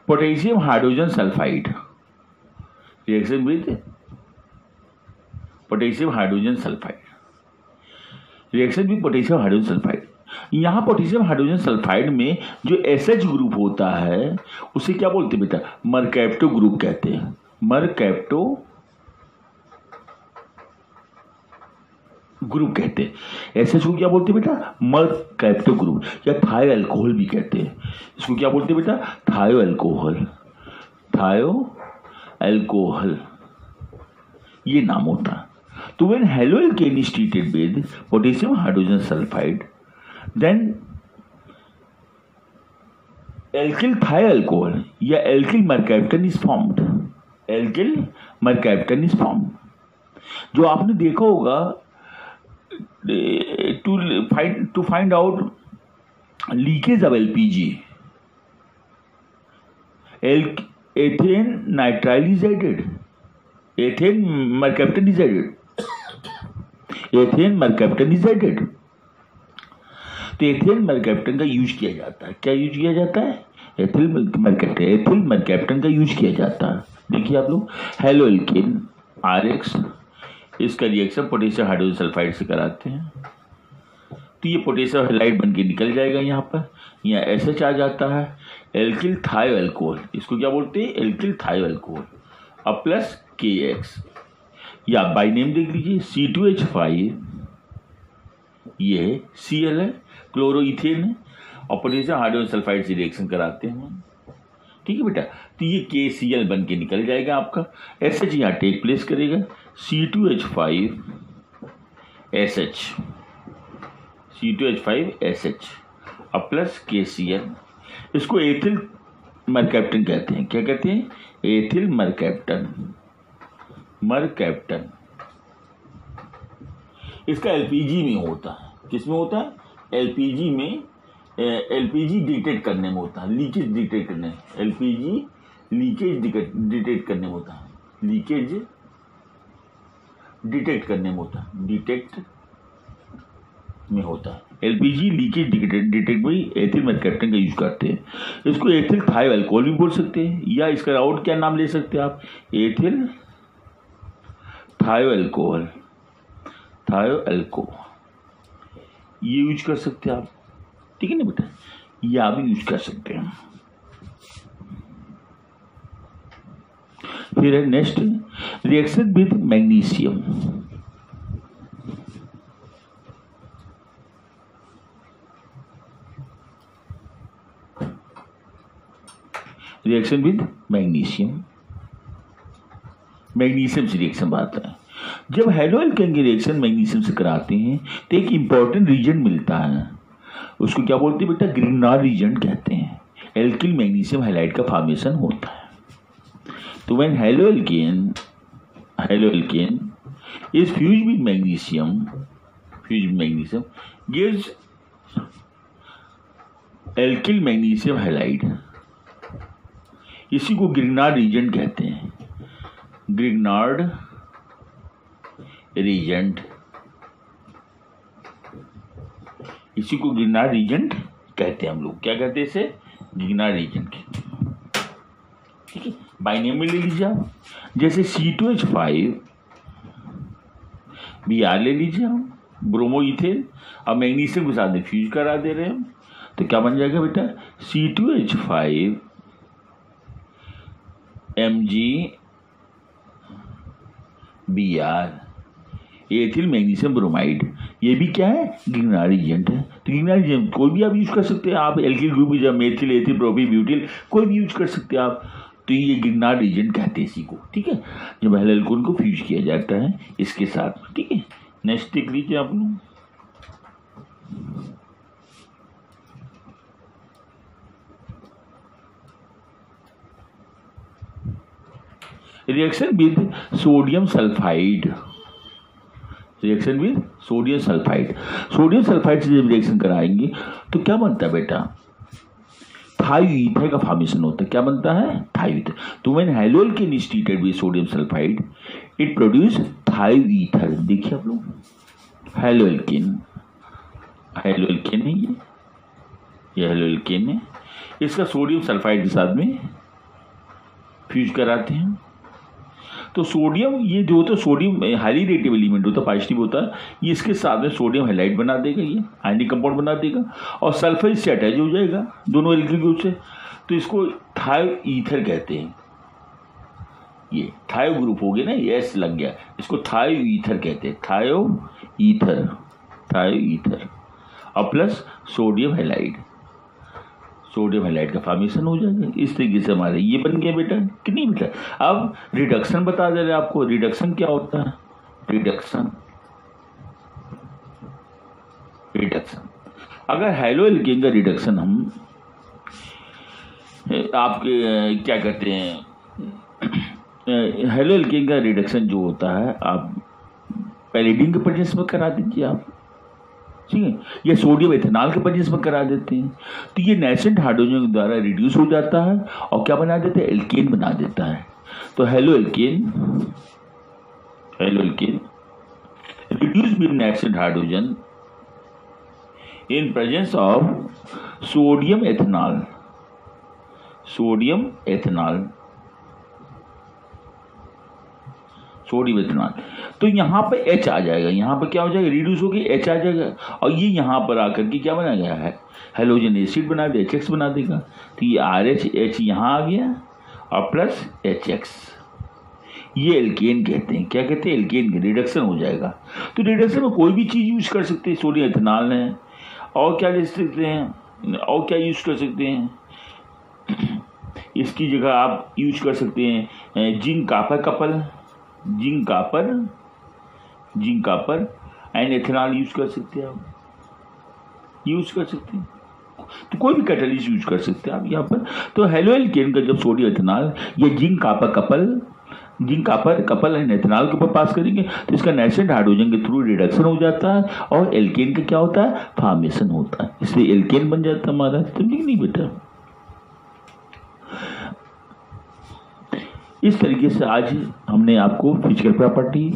potassium hydrogen sulphide. Reaction with potassium hydrogen sulphide, reaction with potassium hydrogen sulphide. यहाँ पोटेशियम हाइड्रोजन सल्फाइड में जो एसएच ग्रुप होता है उसे क्या बोलते हैं बेटा, मरकैप्टो ग्रुप कहते हैं। मरकैप्टो ग्रुप कहते हैं। एसएच को क्या बोलते हैं बेटा, मरकैप्टो ग्रुप, या थायो अल्कोहल भी कहते हैं। इसको क्या बोलते हैं बेटा, थायो अल्कोहल, थायो अल्कोहल ये नाम होता है। तो when haloalkane is treated with potassium hydrogen sulphide, then alkyl thialcohol या alkyl mercaptan is formed, alkyl mercaptan is formed। जो आपने देखा होगा to find out leakage of LPG, ethane nitrile is added, ethane mercaptan is added, ethane mercaptan is added। तो एथिल मरकैप्टन का यूज किया जाता है। क्या यूज किया जाता है, एथिल मरकैप्टन का यूज किया जाता है। देखिए आप लोग, हेलोअल्केन RX, इसका रिएक्शन पोटेशियम हाइड्रोजन सल्फाइड से कराते हैं तो ये पोटेशियम हैलाइड बन के निकल जाएगा। यहाँ पर यहाँ SH आ जाता है, एल्किल थायो अल्कोहल, इसको क्या बोलते हैं, एल्किल थायो अल्कोहल, अब प्लस KX, या बाई नेम देख लीजिए C2H5, ये Cl है, क्लोरोइथेन है, और पोटेशियम हाइड्रोजन सल्फाइड से रिएक्शन कराते हैं। ठीक है बेटा, तो ये KCl बन के निकल जाएगा आपका। SH यहाँ टेक प्लेस करेगा, C2H5SH, C2H5SH अब प्लस KCl, इसको एथिल मरकैप्टन कहते हैं। क्या कहते हैं, एथिल मरकैप्टन, मरकैप्टन। इसका LPG में होता है, किसमें होता है, LPG में, LPG डिटेक्ट करने में होता है, लीकेज डिटेक्ट करने, LPG लीकेज डिटेक्ट करने में होता है, लीकेज डिटेक्ट करने में होता है, डिटेक्ट में होता है। LPG लीकेज डिटेक्ट में एथिल मरकैप्टन का यूज करते हैं। इसको एथिल थायो अल्कोहल भी बोल सकते हैं, या इसका और क्या नाम ले सकते हैं आप, एथिल थायो अल्कोहल, थायो अल्कोहल ये यूज कर सकते हैं आप। ठीक है ना बेटा, ये आप भी यूज कर सकते हैं। फिर है next, reaction with magnesium. Reaction with magnesium, magnesium से रिएक्शन बनता है। जब हेलोअल्केन की रिएक्शन मैग्नीशियम से कराते हैं तो एक इंपॉर्टेंट रीजन मिलता है, उसको क्या बोलते हैं बेटा, ग्रिग्नार्ड रीजन कहते हैं। एल्किल मैग्नीशियम हैलाइड का फॉर्मेशन होता है। तो when haloalkane is fused with magnesium, gives alkyl magnesium halide, इसी को ग्रिग्नार्ड रीजन कहते हैं, ग्रिग्नार्ड रीजेंट, इसी को ग्रिग्नार्ड रीजेंट कहते हैं हम लोग। क्या कहते हैं इसे, ग्रिग्नार्ड रीजेंट। ठीक है, बाई नेम में ले लीजिए आप, जैसे C2H5 Br ले लीजिए हम, ब्रोमोइथेन, अब मैग्नीशियम के साथ फ्यूज करा दे रहे हैं हम, तो क्या बन जाएगा बेटा, C2H5 MgBr, ethyl magnesium bromide. ये भी क्या है, ग्रिग्नार्ड एजेंट है। तो ग्रिग्नार्ड एजेंट कोई भी आप यूज कर सकते हैं, आप एल्किल ग्रुप जब मेथिल, एथिल, प्रोपिल, ब्यूटिल कोई भी यूज कर सकते हैं आप। तो ये ग्रिग्नार्ड एजेंट कहते हैं इसी को। ठीक है, जब हेलोअल्केन को फ्यूज किया जाता है इसके साथ। ठीक है, नेक्स्ट देख लीजिए आप लोग, reaction with sodium sulphide, reaction with sodium sulphide. Sodium sulphide से जब रिएक्शन कराएंगे तो क्या बनता है बेटा, थायो ईथर का फॉर्मेशन होता है। क्या बनता है, थायो ईथर। तो when haloalkane is treated with sodium sulphide it produce thioether. देखिए आप लोग, हेलोअल्केन, हेलोअल्केन है ये हेलोअल्केन है, इसका सोडियम सल्फाइड के साथ में फ्यूज कराते हैं तो सोडियम, ये जो होता है सोडियम हाईली रिएक्टिव एलिमेंट होता है, पॉजिटिव होता है, ये इसके साथ में सोडियम हैलाइड बना देगा, ये आयनिक कंपाउंड बना देगा और सल्फर इससे अटैच हो जाएगा दोनों एल्किल ग्रुप से, तो इसको थायो ईथर कहते हैं। ये थायो ग्रुप हो गया ना, एस लग गया, इसको थायो ईथर कहते हैं, थायो ईथर और plus sodium halide, sodium halide का फॉर्मेशन हो जाएगा। इस तरीके से हमारे ये बन गया बेटा कि नहीं बेटा। अब रिडक्शन बता दे रहे आपको, रिडक्शन क्या होता है, रिडक्शन अगर हैलो एल्केन का रिडक्शन हम आपके क्या कहते हैं, हैलो एल्केन का रिडक्शन जो होता है आप पैलेडियम के प्रेजेंस में करा दीजिए आप, ठीक है, या सोडियम एथेनॉल के प्रेजेंस में करा देते हैं, तो ये नेसेंट हाइड्रोजन के द्वारा रिड्यूस हो जाता है और क्या बना देता है, एल्केन बना देता है। तो haloalkane reduce with nascent hydrogen in presence of sodium ethanol, तो यहाँ पे H आ जाएगा, यहाँ पर क्या हो जाएगा, रिड्यूस होकर H आ जाएगा और ये यहाँ पर आकर के क्या बना गया है, हेलोजन एसिड बना दे, HX बना देगा। तो ये RH H यहाँ आ गया और प्लस HX, ये एल्केन कहते हैं। क्या कहते हैं, एल्केन, रिडक्शन हो जाएगा। तो रिडक्शन में कोई भी चीज़ यूज कर सकते हैं, सोडियम एथेनॉल है और क्या ले सकते हैं, और क्या यूज कर सकते हैं, इसकी जगह आप यूज कर सकते हैं zinc copper and ethanol use कर सकते हैं, आप यूज कर सकते हैं, तो कोई भी कैटलिस्ट यूज कर सकते हैं आप यहाँ पर। तो हेलो एल्केन का जब सोडियम एथेनॉल या zinc copper couple and ethanol के ऊपर पास करेंगे तो इसका नेसेंट हाइड्रोजन के थ्रू रिडक्शन हो जाता है और एल्केन का क्या होता है, फॉर्मेशन होता है, इसलिए एल्केन बन जाता है हमारा। समझे नहीं बेटा। इस तरीके से आज हमने आपको फिजिकल प्रॉपर्टी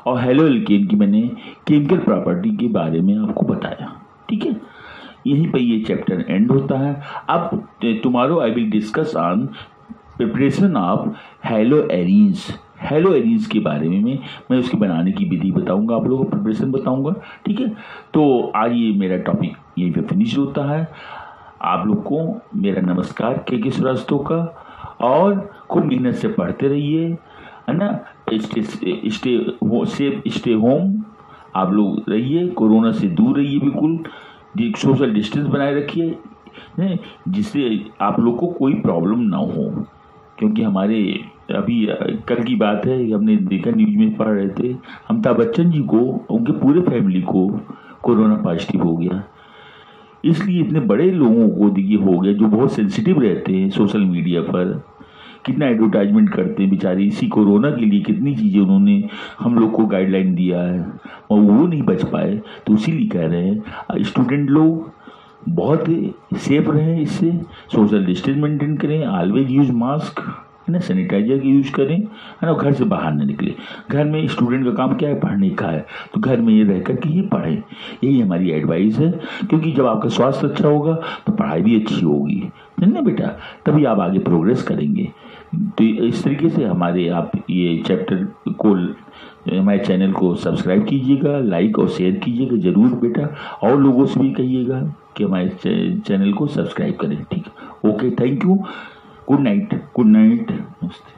और हेलो एल्केन की मैंने केमिकल प्रॉपर्टी के बारे में आपको बताया, ठीक है। यहीं पर ये चैप्टर एंड होता है। अब tomorrow I will discuss on preparation of hello arenes के बारे में मैं उसके बनाने की विधि बताऊंगा, आप लोगों को प्रिपरेशन बताऊंगा, ठीक है। तो आज ये मेरा टॉपिक यहीं पे फिनिश होता है। आप लोग को मेरा नमस्कार के श्रीवास्तव का, और खूब मेहनत से पढ़ते रहिए, है ना। स्टे होम, आप लोग रहिए, कोरोना से दूर रहिए, बिल्कुल सोशल डिस्टेंस बनाए रखिए, जिससे आप लोग को कोई प्रॉब्लम ना हो। क्योंकि हमारे अभी कल की बात है, हमने देखा न्यूज में पढ़ रहे थे, अमिताभ बच्चन जी को, उनके पूरे फैमिली को कोरोना पॉजिटिव हो गया। इसलिए इतने बड़े लोगों को देखिए हो गया, जो बहुत सेंसिटिव रहते हैं सोशल मीडिया पर, कितना एडवर्टाइजमेंट करते हैं बेचारे, इसी कोरोना के लिए कितनी चीज़ें उन्होंने हम लोग को गाइडलाइन दिया है और वो नहीं बच पाए। तो इसीलिए कह रहे हैं स्टूडेंट लोग बहुत सेफ रहें, इससे सोशल डिस्टेंस मेंटेन करें, ऑलवेज यूज मास्क, है ना, सैनिटाइजर का यूज करें, है ना, घर से बाहर न निकले। घर में स्टूडेंट का काम क्या है, पढ़ने का है, तो घर में ये रह कर के ये पढ़ें, यही हमारी एडवाइस है। क्योंकि जब आपका स्वास्थ्य अच्छा होगा तो पढ़ाई भी अच्छी होगी, है ना बेटा, तभी आप आगे प्रोग्रेस करेंगे। तो इस तरीके से हमारे आप ये चैप्टर को, हमारे चैनल को सब्सक्राइब कीजिएगा, लाइक और शेयर कीजिएगा ज़रूर बेटा, और लोगों से भी कहिएगा कि हमारे चैनल को सब्सक्राइब करें, ठीक है। Okay, thank you, good night, नमस्ते।